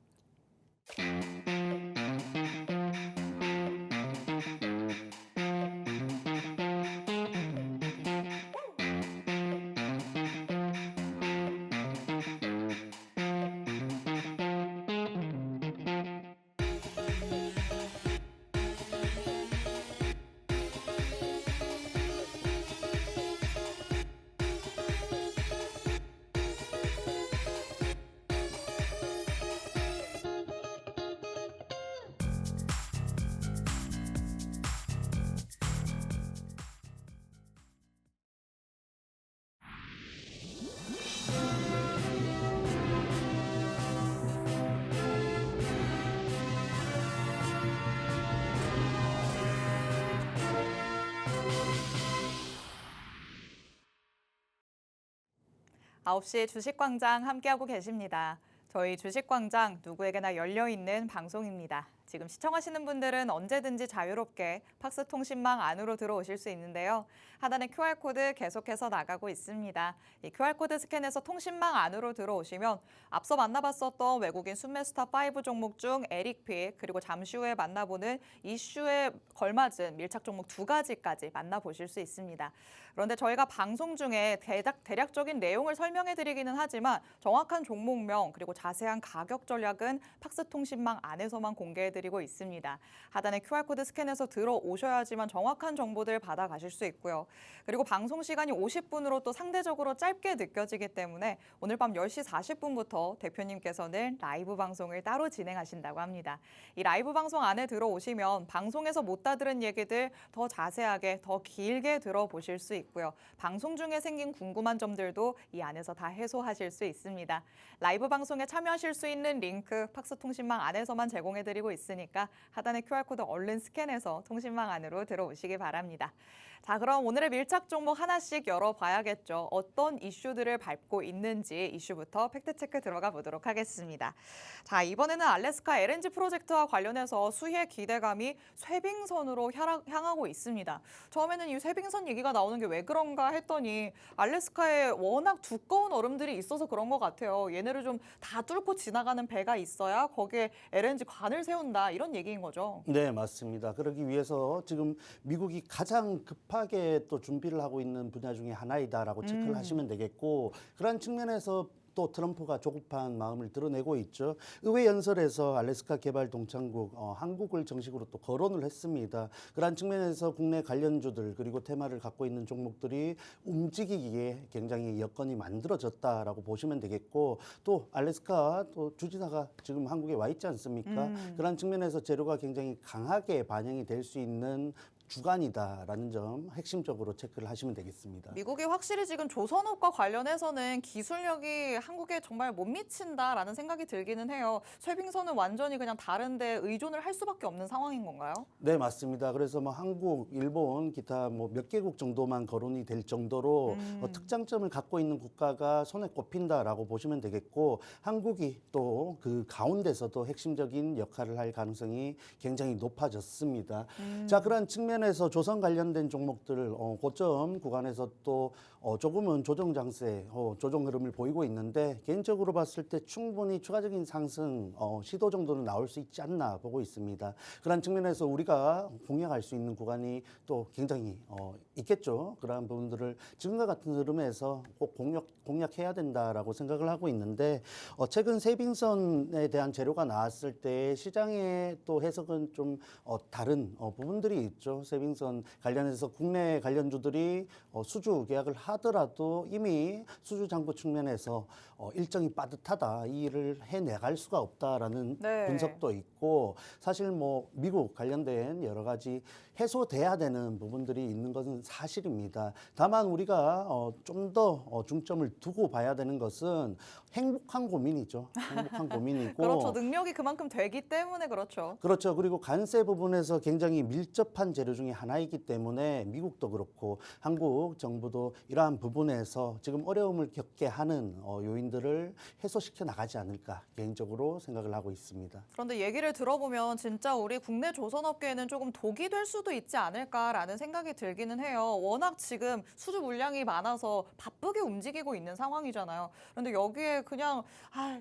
A: 아홉 시에 주식광장 함께하고 계십니다. 저희 주식광장 누구에게나 열려있는 방송입니다. 지금 시청하시는 분들은 언제든지 자유롭게 팍스통신망 안으로 들어오실 수 있는데요. 하단에 QR코드 계속해서 나가고 있습니다. 이 QR코드 스캔해서 통신망 안으로 들어오시면 앞서 만나봤었던 외국인 순매스타5 종목 중 에릭픽 그리고 잠시 후에 만나보는 이슈에 걸맞은 밀착 종목 두 가지까지 만나보실 수 있습니다. 그런데 저희가 방송 중에 대략적인 내용을 설명해드리기는 하지만 정확한 종목명 그리고 자세한 가격 전략은 팍스통신망 안에서만 공개해드리고 있습니다. 하단에 QR코드 스캔해서 들어오셔야지만 정확한 정보들 받아가실 수 있고요. 그리고 방송 시간이 50분으로 또 상대적으로 짧게 느껴지기 때문에 오늘 밤 10시 40분부터 대표님께서는 라이브 방송을 따로 진행하신다고 합니다. 이 라이브 방송 안에 들어오시면 방송에서 못 다 들은 얘기들 더 자세하게 더 길게 들어보실 수 있고요. 방송 중에 생긴 궁금한 점들도 이 안에서 다 해소하실 수 있습니다. 라이브 방송에 참여하실 수 있는 링크 팍스통신망 안에서만 제공해드리고 있으니까 하단에 QR코드 얼른 스캔해서 통신망 안으로 들어오시기 바랍니다. 자, 그럼 오늘의 밀착 종목 하나씩 열어봐야겠죠. 어떤 이슈들을 밟고 있는지 이슈부터 팩트체크 들어가 보도록 하겠습니다. 자, 이번에는 알래스카 LNG 프로젝트와 관련해서 수혜 기대감이 쇠빙선으로 향하고 있습니다. 처음에는 이 쇠빙선 얘기가 나오는 게 왜 그런가 했더니 알래스카에 워낙 두꺼운 얼음들이 있어서 그런 것 같아요. 얘네를 좀 다 뚫고 지나가는 배가 있어야 거기에 LNG 관을 세운다 이런 얘기인 거죠.
B: 네, 맞습니다. 그러기 위해서 지금 미국이 가장 급하게 또 준비를 하고 있는 분야 중에 하나이다라고 체크를 하시면 되겠고, 그런 측면에서 또 트럼프가 조급한 마음을 드러내고 있죠. 의회 연설에서 알래스카 개발 동창국 한국을 정식으로 또 거론을 했습니다. 그런 측면에서 국내 관련주들 그리고 테마를 갖고 있는 종목들이 움직이기에 굉장히 여건이 만들어졌다라고 보시면 되겠고, 또 알래스카 또 주지사가 지금 한국에 와 있지 않습니까? 그런 측면에서 재료가 굉장히 강하게 반영이 될 수 있는 주간이다라는 점 핵심적으로 체크를 하시면 되겠습니다.
A: 미국이 확실히 지금 조선업과 관련해서는 기술력이 한국에 정말 못 미친다라는 생각이 들기는 해요. 쇠빙선은 완전히 그냥 다른데 의존을 할 수밖에 없는 상황인 건가요?
B: 네, 맞습니다. 그래서 뭐 한국, 일본, 기타 뭐 몇 개국 정도만 거론이 될 정도로 특장점을 갖고 있는 국가가 손에 꼽힌다라고 보시면 되겠고, 한국이 또 그 가운데서도 핵심적인 역할을 할 가능성이 굉장히 높아졌습니다. 자, 그런 측면 측면에서 조선 관련된 종목들 고점 구간에서 또 조금은 조정 장세, 조정 흐름을 보이고 있는데 개인적으로 봤을 때 충분히 추가적인 상승 시도 정도는 나올 수 있지 않나 보고 있습니다. 그런 측면에서 우리가 공략할 수 있는 구간이 또 굉장히 있겠죠. 그러한 부분들을 지금과 같은 흐름에서 꼭 공략해야 된다라고 생각을 하고 있는데 최근 세빙선에 대한 재료가 나왔을 때 시장의 또 해석은 좀 다른 부분들이 있죠. 세빙선 관련해서 국내 관련주들이 수주 계약을 하더라도 이미 수주 장부 측면에서 일정이 빠듯하다, 이 일을 해내갈 수가 없다라는
A: 네.
B: 분석도 있고, 사실 뭐 미국 관련된 여러 가지 해소돼야 되는 부분들이 있는 것은 사실입니다. 다만 우리가 좀 더 중점을 두고 봐야 되는 것은 행복한 고민이죠. 행복한 고민이고.
A: 그렇죠. 능력이 그만큼 되기 때문에 그렇죠.
B: 그렇죠. 그리고 관세 부분에서 굉장히 밀접한 재료 중에 하나이기 때문에 미국도 그렇고 한국 정부도 이러한 부분에서 지금 어려움을 겪게 하는 요인들을 해소시켜 나가지 않을까 개인적으로 생각을 하고 있습니다.
A: 그런데 얘기를 들어보면 진짜 우리 국내 조선업계에는 조금 독이 될 수도 있지 않을까라는 생각이 들기는 해요. 워낙 지금 수주 물량이 많아서 바쁘게 움직이고 있는 상황이잖아요. 그런데 여기에 그냥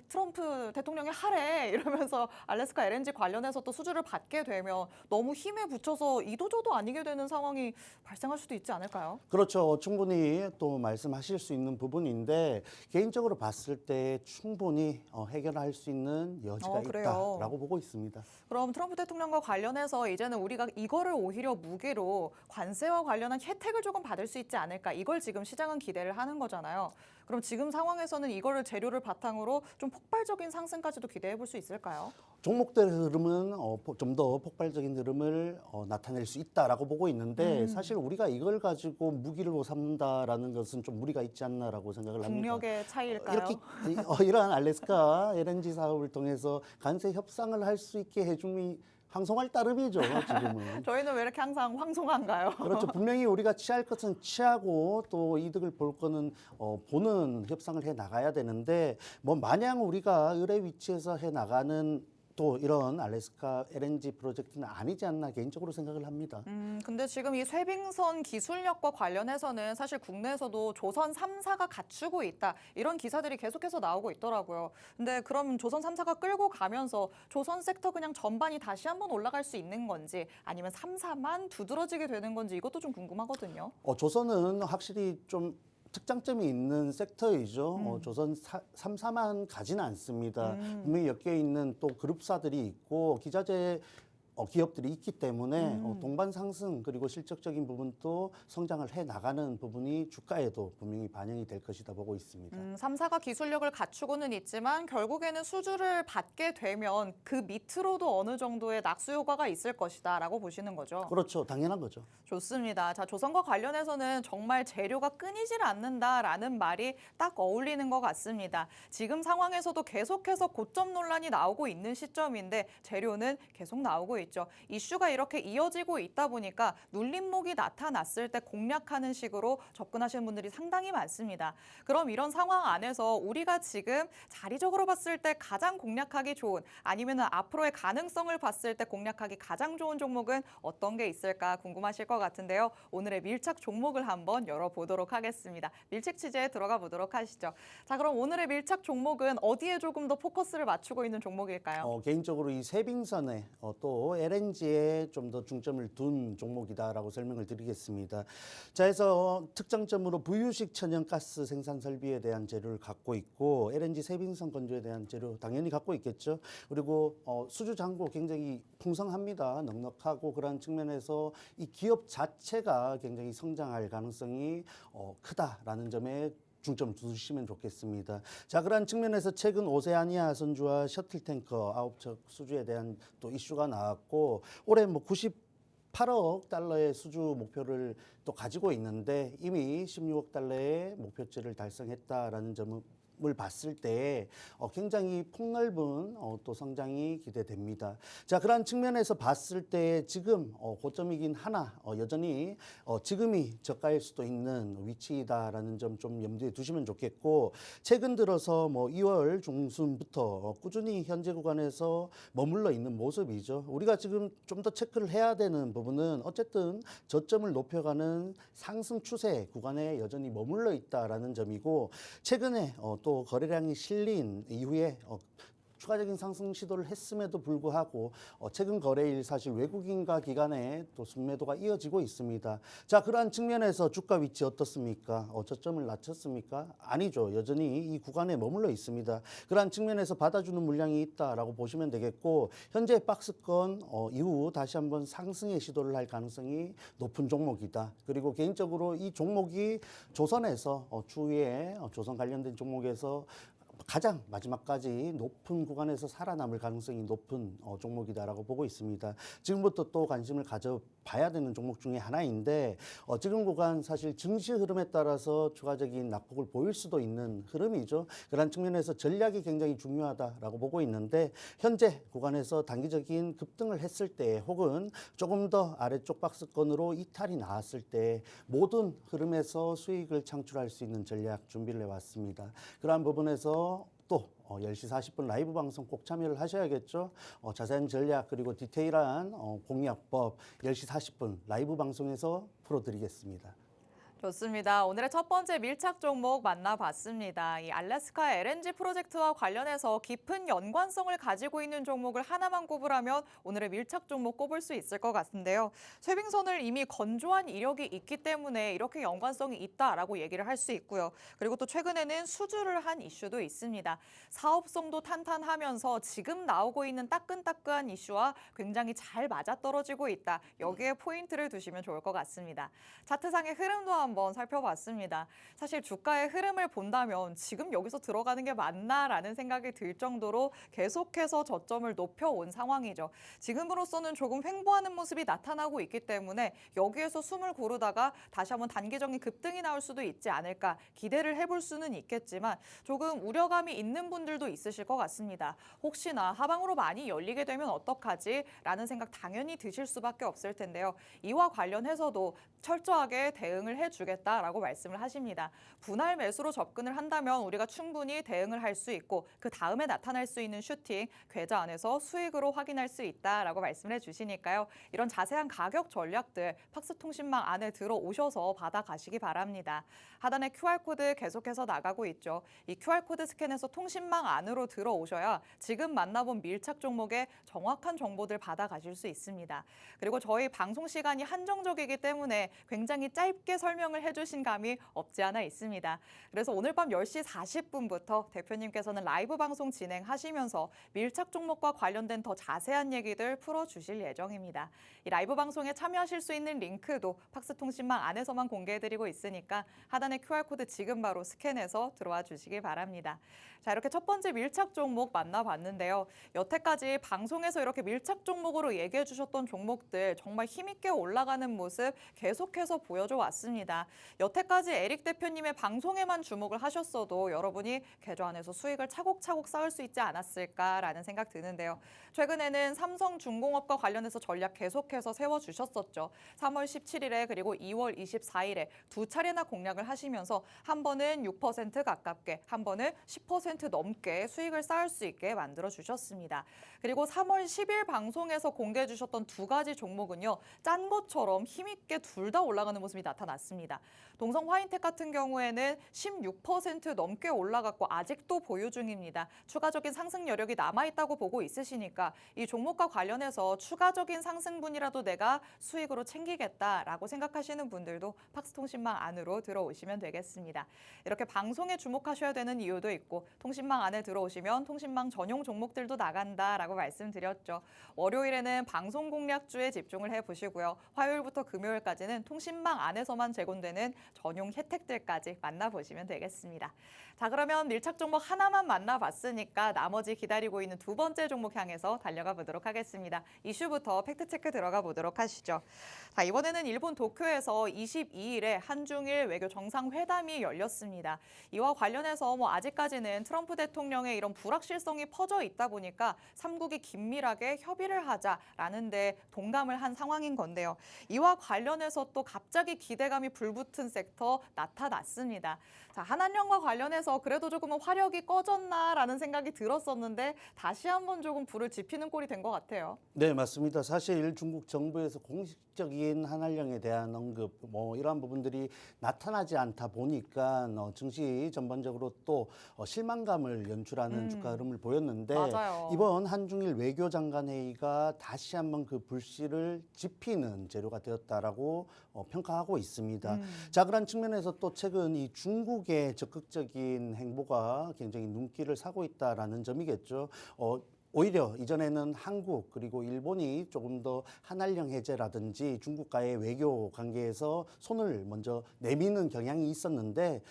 A: 트럼프 대통령이 하래 이러면서 알래스카 LNG 관련해서 또 수주를 받게 되면 너무 힘에 부쳐서 이도저도 아니게 되는 상황이 발생할 수도 있지 않을까요?
B: 그렇죠. 충분히 또 말씀하실 수 있는 부분인데 개인적으로 봤을 때 충분히 해결할 수 있는 여지가
A: 그래요.
B: 있다라고 보고 있습니다.
A: 그럼 트럼프 대통령과 관련해서 이제는 우리가 이거를 오히려 무기로 관세와 관련한 혜택을 조금 받을 수 있지 않을까? 이걸 지금 시장은 기대를 하는 거잖아요. 그럼 지금 상황에서는 이거를 재료를 바탕으로 좀 폭발적인 상승까지도 기대해 볼 수 있을까요?
B: 종목들 흐름은 좀 더 폭발적인 흐름을 나타낼 수 있다라고 보고 있는데 사실 우리가 이걸 가지고 무기로 삼는다라는 것은 좀 무리가 있지 않나라고 생각을 합니다.
A: 국력의 차이일까요?
B: 이렇게 이러한 알래스카 LNG 사업을 통해서 관세 협상을 할 수 있게 해줌이 황송할 따름이죠, 지금은.
A: 저희는 왜 이렇게 항상 황송한가요?
B: 그렇죠. 분명히 우리가 취할 것은 취하고 또 이득을 볼 거는 보는 협상을 해 나가야 되는데 뭐 마냥 우리가 의뢰 위치에서 해 나가는 또 이런 알래스카 LNG 프로젝트는 아니지 않나 개인적으로 생각을 합니다.
A: 근데 지금 이 쇄빙선 기술력과 관련해서는 사실 국내에서도 조선 3사가 갖추고 있다. 이런 기사들이 계속해서 나오고 있더라고요. 근데 그럼 조선 3사가 끌고 가면서 조선 섹터 그냥 전반이 다시 한번 올라갈 수 있는 건지 아니면 3사만 두드러지게 되는 건지 이것도 좀 궁금하거든요.
B: 조선은 확실히 좀 특장점이 있는 섹터이죠. 조선 3사만 가지는 않습니다. 분명히 엮여 있는 또 그룹사들이 있고 기자재 기업들이 있기 때문에 동반 상승 그리고 실적적인 부분도 성장을 해 나가는 부분이 주가에도 분명히 반영이 될 것이다 보고 있습니다.
A: 3사가 기술력을 갖추고는 있지만 결국에는 수주를 받게 되면 그 밑으로도 어느 정도의 낙수 효과가 있을 것이다라고 보시는 거죠.
B: 그렇죠. 당연한 거죠.
A: 좋습니다. 자, 조선과 관련해서는 정말 재료가 끊이질 않는다라는 말이 딱 어울리는 것 같습니다. 지금 상황에서도 계속해서 고점 논란이 나오고 있는 시점인데 재료는 계속 나오고 있죠. 이슈가 이렇게 이어지고 있다 보니까 눌림목이 나타났을 때 공략하는 식으로 접근하시는 분들이 상당히 많습니다. 그럼 이런 상황 안에서 우리가 지금 자리적으로 봤을 때 가장 공략하기 좋은 아니면 앞으로의 가능성을 봤을 때 공략하기 가장 좋은 종목은 어떤 게 있을까 궁금하실 것 같은데요. 오늘의 밀착 종목을 한번 열어보도록 하겠습니다. 밀착 취재에 들어가 보도록 하시죠. 자, 그럼 오늘의 밀착 종목은 어디에 조금 더 포커스를 맞추고 있는 종목일까요?
B: 개인적으로 이 세빙선에 또 LNG에 좀 더 중점을 둔 종목이다라고 설명을 드리겠습니다. 자, 해서 특장점으로 부유식 천연가스 생산 설비에 대한 재료를 갖고 있고 LNG 세빙선 건조에 대한 재료 당연히 갖고 있겠죠. 그리고 수주 잔고 굉장히 풍성합니다. 넉넉하고 그런 측면에서 이 기업 자체가 굉장히 성장할 가능성이 크다라는 점에 중점 두시면 좋겠습니다. 자, 그런 측면에서 최근 오세아니아 선주와 셔틀탱커 9척 수주에 대한 또 이슈가 나왔고 올해 뭐 98억 달러의 수주 목표를 또 가지고 있는데 이미 16억 달러의 목표치를 달성했다라는 점은 을 봤을 때 굉장히 폭넓은 또 성장이 기대됩니다. 자, 그런 측면에서 봤을 때 지금 고점이긴 하나 여전히 지금이 저가일 수도 있는 위치이다라는 점 좀 염두에 두시면 좋겠고, 최근 들어서 뭐 2월 중순부터 꾸준히 현재 구간에서 머물러 있는 모습이죠. 우리가 지금 좀 더 체크를 해야 되는 부분은 어쨌든 저점을 높여가는 상승 추세 구간에 여전히 머물러 있다라는 점이고, 최근에 또 거래량이 실린 이후에 추가적인 상승 시도를 했음에도 불구하고 최근 거래일 사실 외국인과 기관의 또 순매도가 이어지고 있습니다. 자, 그러한 측면에서 주가 위치 어떻습니까? 저점을 낮췄습니까? 아니죠. 여전히 이 구간에 머물러 있습니다. 그러한 측면에서 받아주는 물량이 있다라고 보시면 되겠고, 현재 박스권 이후 다시 한번 상승의 시도를 할 가능성이 높은 종목이다. 그리고 개인적으로 이 종목이 조선에서 추후에 조선 관련된 종목에서 가장 마지막까지 높은 구간에서 살아남을 가능성이 높은 종목이다라고 보고 있습니다. 지금부터 또 관심을 가져봐야 되는 종목 중에 하나인데, 지금 구간 사실 증시 흐름에 따라서 추가적인 낙폭을 보일 수도 있는 흐름이죠. 그런 측면에서 전략이 굉장히 중요하다라고 보고 있는데, 현재 구간에서 단기적인 급등을 했을 때 혹은 조금 더 아래쪽 박스권으로 이탈이 나왔을 때 모든 흐름에서 수익을 창출할 수 있는 전략 준비를 해왔습니다. 그러한 부분에서 또 10시 40분 라이브 방송 꼭 참여를 하셔야겠죠. 자세한 전략 그리고 디테일한 공략법 10시 40분 라이브 방송에서 풀어드리겠습니다.
A: 좋습니다. 오늘의 첫 번째 밀착 종목 만나봤습니다. 이 알래스카 LNG 프로젝트와 관련해서 깊은 연관성을 가지고 있는 종목을 하나만 꼽으라면 오늘의 밀착 종목 꼽을 수 있을 것 같은데요. 쇠빙선을 이미 건조한 이력이 있기 때문에 이렇게 연관성이 있다라고 얘기를 할 수 있고요. 그리고 또 최근에는 수주를 한 이슈도 있습니다. 사업성도 탄탄하면서 지금 나오고 있는 따끈따끈한 이슈와 굉장히 잘 맞아떨어지고 있다. 여기에 포인트를 두시면 좋을 것 같습니다. 차트상의 흐름도 한번 살펴봤습니다. 사실 주가의 흐름을 본다면 지금 여기서 들어가는 게 맞나라는 생각이 들 정도로 계속해서 저점을 높여온 상황이죠. 지금으로서는 조금 횡보하는 모습이 나타나고 있기 때문에 여기에서 숨을 고르다가 다시 한번 단기적인 급등이 나올 수도 있지 않을까 기대를 해볼 수는 있겠지만 조금 우려감이 있는 분들도 있으실 것 같습니다. 혹시나 하방으로 많이 열리게 되면 어떡하지? 라는 생각 당연히 드실 수밖에 없을 텐데요. 이와 관련해서도 철저하게 대응을 해주겠다라고 말씀을 하십니다. 분할 매수로 접근을 한다면 우리가 충분히 대응을 할 수 있고 그 다음에 나타날 수 있는 슈팅 계좌 안에서 수익으로 확인할 수 있다라고 말씀을 해주시니까요. 이런 자세한 가격 전략들 팍스통신망 안에 들어오셔서 받아가시기 바랍니다. 하단에 QR코드 계속해서 나가고 있죠. 이 QR코드 스캔해서 통신망 안으로 들어오셔야 지금 만나본 밀착 종목의 정확한 정보들 받아가실 수 있습니다. 그리고 저희 방송 시간이 한정적이기 때문에 굉장히 짧게 설명을 해주신 감이 없지 않아 있습니다. 그래서 오늘 밤 10시 40분부터 대표님께서는 라이브 방송 진행하시면서 밀착 종목과 관련된 더 자세한 얘기들 풀어주실 예정입니다. 이 라이브 방송에 참여하실 수 있는 링크도 팍스통신망 안에서만 공개해드리고 있으니까 하단의 QR코드 지금 바로 스캔해서 들어와 주시기 바랍니다. 자, 이렇게 첫 번째 밀착 종목 만나봤는데요. 여태까지 방송에서 이렇게 밀착 종목으로 얘기해 주셨던 종목들 정말 힘있게 올라가는 모습 계속해서 보여줘 왔습니다. 여태까지 에릭 대표님의 방송에만 주목을 하셨어도 여러분이 계좌 안에서 수익을 차곡차곡 쌓을 수 있지 않았을까라는 생각 드는데요. 최근에는 삼성중공업과 관련해서 전략 계속해서 세워주셨었죠. 3월 17일에 그리고 2월 24일에 두 차례나 공략을 하시면서 한 번은 6% 가깝게, 한 번은 10% 넘게 수익을 쌓을 수 있게 만들어주셨습니다. 그리고 3월 10일 방송에서 공개해 주셨던 두 가지 종목은요. 짠 것처럼 힘있게 둘 다 올라가는 모습이 나타났습니다. 동성 화인텍 같은 경우에는 16% 넘게 올라갔고 아직도 보유 중입니다. 추가적인 상승 여력이 남아있다고 보고 있으시니까 이 종목과 관련해서 추가적인 상승분이라도 내가 수익으로 챙기겠다라고 생각하시는 분들도 팍스통신망 안으로 들어오시면 되겠습니다. 이렇게 방송에 주목하셔야 되는 이유도 있고 통신망 안에 들어오시면 통신망 전용 종목들도 나간다라고 말씀드렸죠. 월요일에는 방송 공략주에 집중을 해보시고요. 화요일부터 금요일까지는 경우에는 통신망 안에서만 제공되는 전용 혜택들까지 만나보시면 되겠습니다. 자, 그러면 밀착 종목 하나만 만나봤으니까 나머지 기다리고 있는 두 번째 종목 향해서 달려가 보도록 하겠습니다. 이슈부터 팩트체크 들어가 보도록 하시죠. 자, 이번에는 일본 도쿄에서 22일에 한중일 외교 정상회담이 열렸습니다. 이와 관련해서 아직까지는 트럼프 대통령의 이런 불확실성이 퍼져 있다 보니까 삼국이 긴밀하게 협의를 하자라는 데 동감을 한 상황인 건데요. 이와 관련해서 또 갑자기 기대감이 불붙은 섹터 나타났습니다. 자, 한한령과 관련해서 그래도 조금은 화력이 꺼졌나라는 생각이 들었었는데 다시 한번 조금 불을 지피는 꼴이 된 것 같아요.
B: 네, 맞습니다. 사실 중국 정부에서 공식적인 한한령에 대한 언급, 이러한 부분들이 나타나지 않다 보니까 증시 전반적으로 또 실망감을 연출하는 주가 흐름을 보였는데
A: 맞아요.
B: 이번 한중일 외교장관 회의가 다시 한번 그 불씨를 지피는 재료가 되었다라고 평가하고 있습니다. 자, 그런 측면에서 또 최근 이 중국의 적극적인 행보가 굉장히 눈길을 사고 있다라는 점이겠죠. 오히려 이전에는 한국 그리고 일본이 조금 더 한한령 해제라든지 중국과의 외교 관계에서 손을 먼저 내미는 경향이 있었는데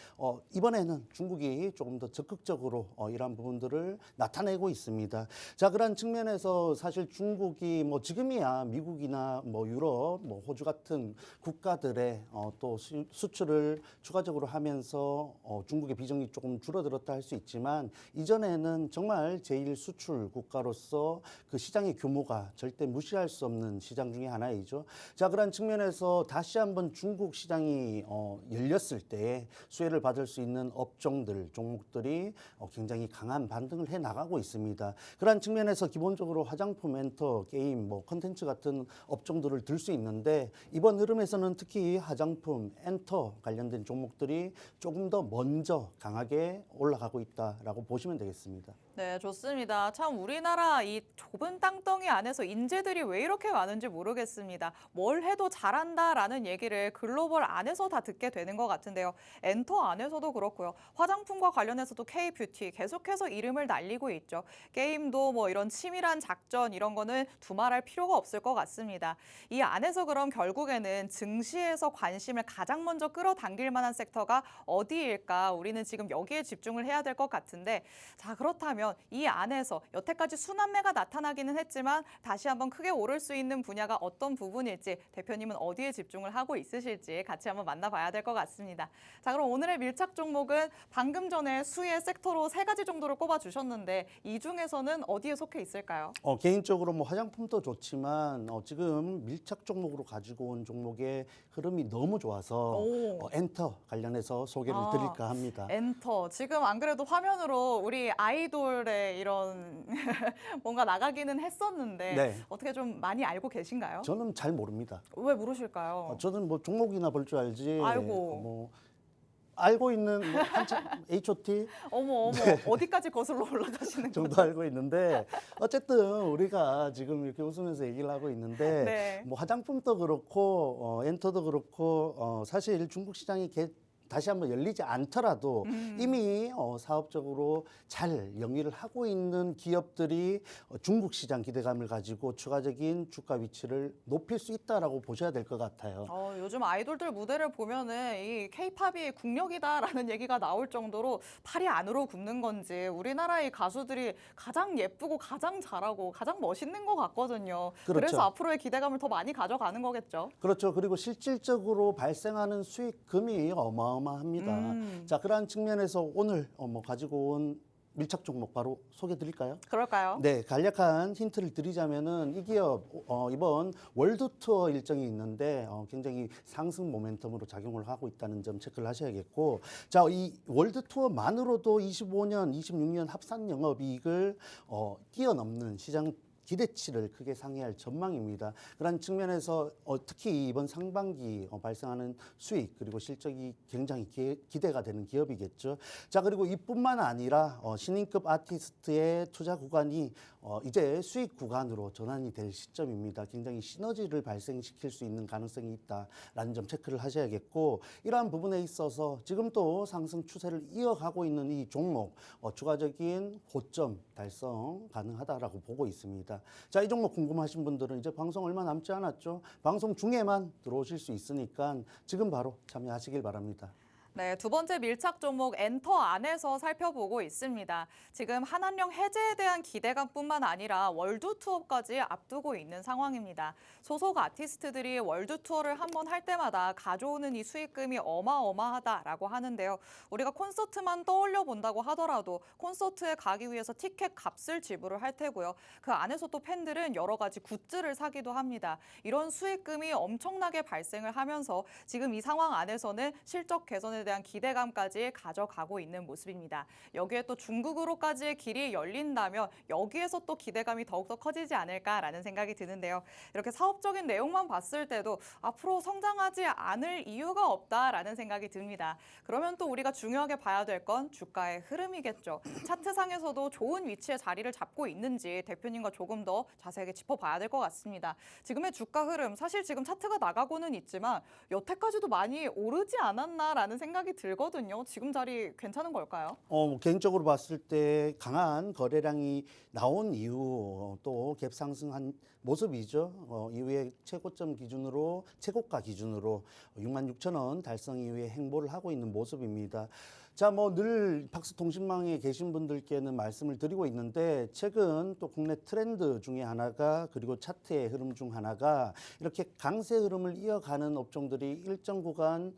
B: 이번에는 중국이 조금 더 적극적으로 이러한 부분들을 나타내고 있습니다. 자, 그런 측면에서 사실 중국이 지금이야 미국이나 유럽, 호주 같은 국가들의 또 수출을 추가적으로 하면서 중국의 비중이 조금 줄어들었다 할 수 있지만 이전에는 정말 제일 수출 국가로서 그 시장의 규모가 절대 무시할 수 없는 시장 중에 하나이죠. 자, 그런 측면에서 다시 한번 중국 시장이 열렸을 때 수혜를 받을 수 있는 업종들, 종목들이 굉장히 강한 반등을 해 나가고 있습니다. 그런 측면에서 기본적으로 화장품, 엔터, 게임, 컨텐츠 같은 업종들을 들 수 있는데 이번 흐름에서는 특히 화장품, 엔터 관련된 종목들이 조금 더 먼저 강하게 올라가고 있다라고 보시면 되겠습니다.
A: 네, 좋습니다. 참 우리나라 이 좁은 땅덩이 안에서 인재들이 왜 이렇게 많은지 모르겠습니다. 뭘 해도 잘한다라는 얘기를 글로벌 안에서 다 듣게 되는 것 같은데요. 엔터 안에서도 그렇고요. 화장품과 관련해서도 K-뷰티 계속해서 이름을 날리고 있죠. 게임도 이런 치밀한 작전 이런 거는 두말할 필요가 없을 것 같습니다. 이 안에서 그럼 결국에는 증시에서 관심을 가장 먼저 끌어당길 만한 섹터가 어디일까? 우리는 지금 여기에 집중을 해야 될 것 같은데 자, 그렇다면 이 안에서 여태까지 순환매가 나타나기는 했지만 다시 한번 크게 오를 수 있는 분야가 어떤 부분일지 대표님은 어디에 집중을 하고 있으실지 같이 한번 만나봐야 될 것 같습니다. 자, 그럼 오늘의 밀착 종목은 방금 전에 수혜 섹터로 3가지 정도를 꼽아주셨는데 이 중에서는 어디에 속해 있을까요?
B: 개인적으로 화장품도 좋지만 지금 밀착 종목으로 가지고 온 종목의 흐름이 너무 좋아서 엔터 관련해서 소개를 드릴까 합니다.
A: 엔터. 지금 안 그래도 화면으로 우리 아이돌의 이런 뭔가 나가기는 했었는데
B: 네.
A: 어떻게 좀 많이 알고 계신가요?
B: 저는 잘 모릅니다.
A: 왜 모르실까요?
B: 저는 종목이나 볼 줄 알지.
A: 아이고.
B: 알고 있는 한참 H.O.T.
A: 어머 어디까지 거슬러 올라가시는 거죠?
B: 정도 알고 있는데 어쨌든 우리가 지금 이렇게 웃으면서 얘기를 하고 있는데
A: 네.
B: 화장품도 그렇고 엔터도 그렇고 사실 중국 시장이 다시 한번 열리지 않더라도 이미 사업적으로 잘 영위를 하고 있는 기업들이 중국 시장 기대감을 가지고 추가적인 주가 위치를 높일 수 있다라고 보셔야 될 것 같아요.
A: 요즘 아이돌들 무대를 보면은 이 K-팝이 국력이다라는 얘기가 나올 정도로 팔이 안으로 굽는 건지 우리나라의 가수들이 가장 예쁘고 가장 잘하고 가장 멋있는 것 같거든요.
B: 그렇죠.
A: 그래서 앞으로의 기대감을 더 많이 가져가는 거겠죠.
B: 그렇죠. 그리고 실질적으로 발생하는 수익금이 어마어마합니다. 자, 그러한 측면에서 오늘 가지고 온 밀착 종목 바로 소개해 드릴까요?
A: 그럴까요?
B: 네, 간략한 힌트를 드리자면은 이 기업 이번 월드 투어 일정이 있는데 굉장히 상승 모멘텀으로 작용을 하고 있다는 점 체크를 하셔야겠고, 자, 이 월드 투어만으로도 25년, 26년 합산 영업이익을 뛰어넘는 시장 기대치를 크게 상회할 전망입니다. 그런 측면에서 특히 이번 상반기 발생하는 수익 그리고 실적이 굉장히 기대가 되는 기업이겠죠. 자, 그리고 이뿐만 아니라 신인급 아티스트의 투자 구간이 이제 수익 구간으로 전환이 될 시점입니다. 굉장히 시너지를 발생시킬 수 있는 가능성이 있다라는 점 체크를 하셔야겠고, 이러한 부분에 있어서 지금 또 상승 추세를 이어가고 있는 이 종목 추가적인 고점 달성 가능하다라고 보고 있습니다. 있습니다. 자, 이 종목 궁금하신 분들은 이제 방송 얼마 남지 않았죠? 방송 중에만 들어오실 수 있으니까 지금 바로 참여하시길 바랍니다.
A: 네, 두 번째 밀착 종목 엔터 안에서 살펴보고 있습니다. 지금 한한령 해제에 대한 기대감뿐만 아니라 월드 투어까지 앞두고 있는 상황입니다. 소속 아티스트들이 월드 투어를 한번 할 때마다 가져오는 이 수익금이 어마어마하다라고 하는데요. 우리가 콘서트만 떠올려 본다고 하더라도 콘서트에 가기 위해서 티켓 값을 지불을 할 테고요. 그 안에서 또 팬들은 여러 가지 굿즈를 사기도 합니다. 이런 수익금이 엄청나게 발생을 하면서 지금 이 상황 안에서는 실적 개선에 대한 기대감까지 가져가고 있는 모습입니다. 여기에 또 중국으로까지의 길이 열린다면 여기에서 또 기대감이 더욱더 커지지 않을까라는 생각이 드는데요. 이렇게 사업적인 내용만 봤을 때도 앞으로 성장하지 않을 이유가 없다라는 생각이 듭니다. 그러면 또 우리가 중요하게 봐야 될 건 주가의 흐름이겠죠. 차트상에서도 좋은 위치에 자리를 잡고 있는지 대표님과 조금 더 자세하게 짚어봐야 될 것 같습니다. 지금의 주가 흐름, 사실 지금 차트가 나가고는 있지만 여태까지도 많이 오르지 않았나라는 생각이 들거든요. 지금 자리 괜찮은 걸까요?
B: 개인적으로 봤을 때 강한 거래량이 나온 이후 또 갭 상승한 모습이죠. 이후에 최고점 기준으로 최고가 기준으로 66,000원 달성 이후에 행보를 하고 있는 모습입니다. 자, 뭐 늘 박스통신망에 계신 분들께는 말씀을 드리고 있는데 최근 또 국내 트렌드 중에 하나가 그리고 차트의 흐름 중 하나가 이렇게 강세 흐름을 이어가는 업종들이 일정 구간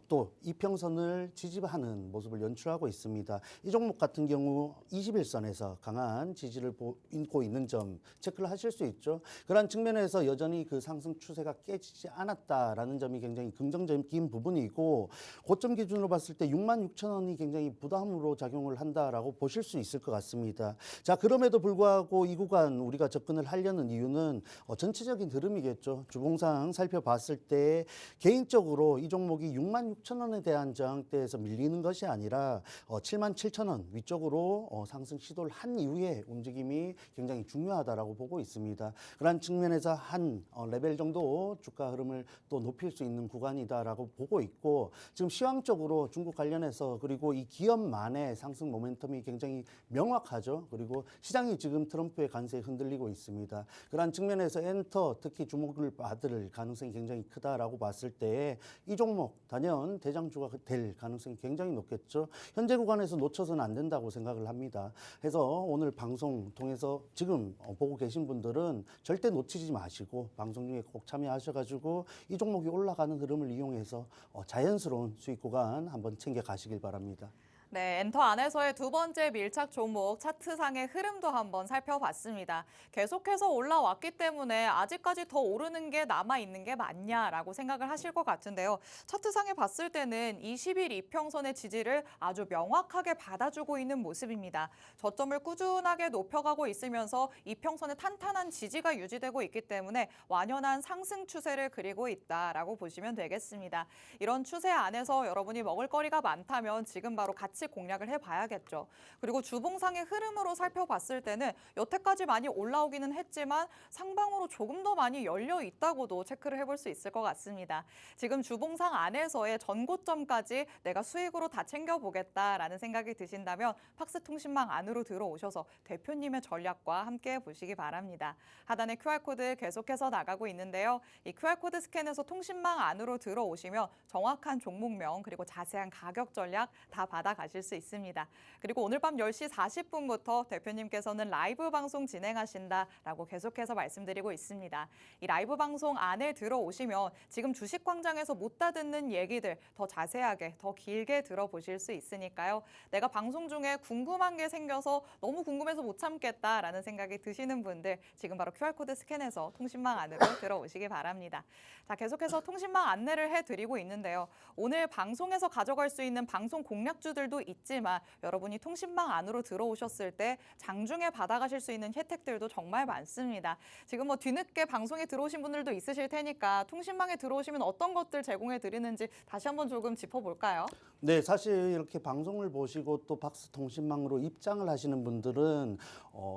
B: 또 이평선을 지지하는 모습을 연출하고 있습니다. 이 종목 같은 경우 21선에서 강한 지지를 보이고 있는 점 체크를 하실 수 있죠. 그런 측면에서 여전히 그 상승 추세가 깨지지 않았다라는 점이 굉장히 긍정적인 부분이고 고점 기준으로 봤을 때 66,000원이 굉장히 부담으로 작용을 한다라고 보실 수 있을 것 같습니다. 자, 그럼에도 불구하고 이 구간 우리가 접근을 하려는 이유는 전체적인 흐름이겠죠. 주봉상 살펴봤을 때 개인적으로 이 종목이 66,000원에 대한 저항대에서 밀리는 것이 아니라 77,000원 위쪽으로 상승 시도를 한 이후에 움직임이 굉장히 중요하다라고 보고 있습니다. 그런 측면에서 한 레벨 정도 주가 흐름을 또 높일 수 있는 구간이다라고 보고 있고 지금 시황적으로 중국 관련해서 그리고 이 기업만의 상승 모멘텀이 굉장히 명확하죠. 그리고 시장이 지금 트럼프의 관세에 흔들리고 있습니다. 그러한 측면에서 엔터 특히 주목을 받을 가능성이 굉장히 크다라고 봤을 때 이 종목 단연 대장주가 될 가능성이 굉장히 높겠죠. 현재 구간에서 놓쳐서는 안 된다고 생각을 합니다. 해서 오늘 방송 통해서 지금 보고 계신 분들은 절대 놓치지 마시고 방송 중에 꼭 참여하셔가지고 이 종목이 올라가는 흐름을 이용해서 자연스러운 수익 구간 한번 챙겨 가시길 바랍니다.
A: 네, 엔터 안에서의 두 번째 밀착 종목 차트상의 흐름도 한번 살펴봤습니다. 계속해서 올라왔기 때문에 아직까지 더 오르는 게 남아있는 게 맞냐라고 생각을 하실 것 같은데요. 차트상에 봤을 때는 20일 이평선의 지지를 아주 명확하게 받아주고 있는 모습입니다. 저점을 꾸준하게 높여가고 있으면서 이평선의 탄탄한 지지가 유지되고 있기 때문에 완연한 상승 추세를 그리고 있다라고 보시면 되겠습니다. 이런 추세 안에서 여러분이 먹을 거리가 많다면 지금 바로 같이 공략을 해봐야겠죠. 그리고 주봉상의 흐름으로 살펴봤을 때는 여태까지 많이 올라오기는 했지만 상방으로 조금 더 많이 열려 있다고도 체크를 해볼 수 있을 것 같습니다. 지금 주봉상 안에서의 전고점까지 내가 수익으로 다 챙겨보겠다라는 생각이 드신다면 팍스통신망 안으로 들어오셔서 대표님의 전략과 함께 보시기 바랍니다. 하단에 QR코드 계속해서 나가고 있는데요. 이 QR코드 스캔해서 통신망 안으로 들어오시면 정확한 종목명 그리고 자세한 가격 전략 다 받아가실 수 있습니다. 그리고 오늘 밤 10시 40분부터 대표님께서는 라이브 방송 진행하신다라고 계속해서 말씀드리고 있습니다. 이 라이브 방송 안에 들어오시면 지금 주식광장에서 못다 듣는 얘기들 더 자세하게, 더 길게 들어보실 수 있으니까요. 내가 방송 중에 궁금한 게 생겨서 너무 궁금해서 못 참겠다라는 생각이 드시는 분들 지금 바로 QR코드 스캔해서 통신망 안으로 들어오시기 바랍니다. 자, 계속해서 통신망 안내를 해드리고 있는데요. 오늘 방송에서 가져갈 수 있는 방송 공략주들도 있지만 여러분이 통신망 안으로 들어오셨을 때 장중에 받아가실 수 있는 혜택들도 정말 많습니다. 지금 뭐 뒤늦게 방송에 들어오신 분들도 있으실 테니까 통신망에 들어오시면 어떤 것들 제공해 드리는지 다시 한번 조금 짚어볼까요?
B: 네, 사실 이렇게 방송을 보시고 또 박스통신망으로 입장을 하시는 분들은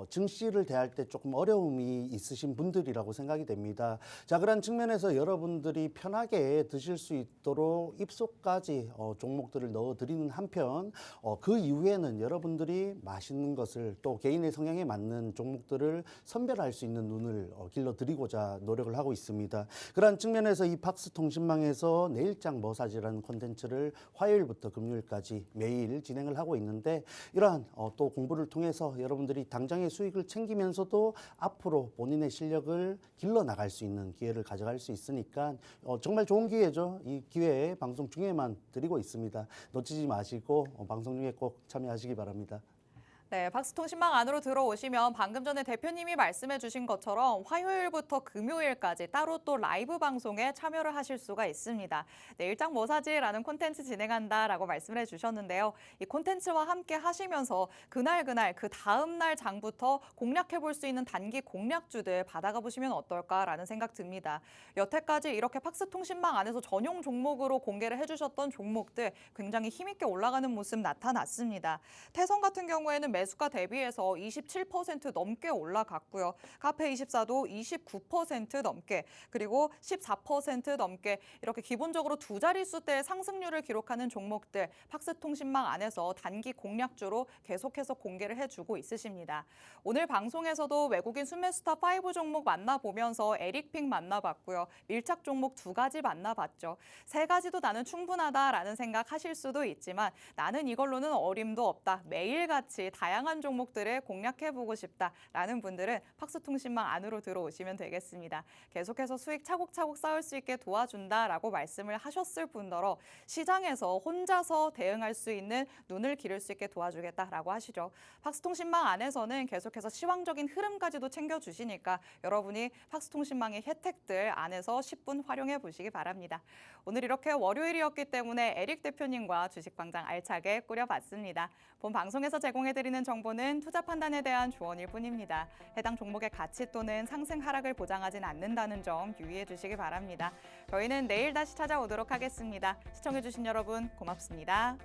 B: 증시를 대할 때 조금 어려움이 있으신 분들이라고 생각이 됩니다. 자, 그런 측면에서 여러분들이 편하게 드실 수 있도록 입속까지 종목들을 넣어드리는 한편 그 이후에는 여러분들이 맛있는 것을 또 개인의 성향에 맞는 종목들을 선별할 수 있는 눈을 길러드리고자 노력을 하고 있습니다. 그런 측면에서 이 박스통신망에서 내일장 머사지라는 콘텐츠를 화요일부터 금요일까지 매일 진행을 하고 있는데 이러한 또 공부를 통해서 여러분들이 당장의 수익을 챙기면서도 앞으로 본인의 실력을 길러 나갈 수 있는 기회를 가져갈 수 있으니까 정말 좋은 기회죠. 이 기회에 방송 중에만 드리고 있습니다. 놓치지 마시고 방송 중에 꼭 참여하시기 바랍니다.
A: 네, 박스통신망 안으로 들어오시면 방금 전에 대표님이 말씀해 주신 것처럼 화요일부터 금요일까지 따로 또 라이브 방송에 참여를 하실 수가 있습니다. 내일장 뭐사지라는 콘텐츠 진행한다라고 말씀을 해주셨는데요. 이 콘텐츠와 함께 하시면서 그날 그 다음날 장부터 공략해 볼 수 있는 단기 공략주들 받아가 보시면 어떨까라는 생각 듭니다. 여태까지 이렇게 박스통신망 안에서 전용 종목으로 공개를 해주셨던 종목들 굉장히 힘있게 올라가는 모습 나타났습니다. 태성 같은 경우에는 매수가 대비해서 27% 넘게 올라갔고요. 카페24도 29% 넘게 그리고 14% 넘게 이렇게 기본적으로 두 자릿수대의 상승률을 기록하는 종목들 박스통신망 안에서 단기 공략주로 계속해서 공개를 해주고 있으십니다. 오늘 방송에서도 외국인 수메스타 5 종목 만나보면서 에릭픽 만나봤고요. 밀착 종목 2가지 만나봤죠. 3가지도 나는 충분하다라는 생각 하실 수도 있지만 나는 이걸로는 어림도 없다. 매일같이 다양한 종목들을 공략해보고 싶다라는 분들은 박스통신망 안으로 들어오시면 되겠습니다. 계속해서 수익 차곡차곡 쌓을 수 있게 도와준다라고 말씀을 하셨을 뿐더러 시장에서 혼자서 대응할 수 있는 눈을 기를 수 있게 도와주겠다라고 하시죠. 박스통신망 안에서는 계속해서 시황적인 흐름까지도 챙겨주시니까 여러분이 박스통신망의 혜택들 안에서 10분 활용해 보시기 바랍니다. 오늘 이렇게 월요일이었기 때문에 에릭 대표님과 주식광장 알차게 꾸려봤습니다. 본 방송에서 제공해드리는 정보는 투자 판단에 대한 조언일 뿐입니다. 해당 종목의 가치 또는 상승 하락을 보장하진 않는다는 점 유의해 주시기 바랍니다. 저희는 내일 다시 찾아오도록 하겠습니다. 시청해주신 여러분 고맙습니다.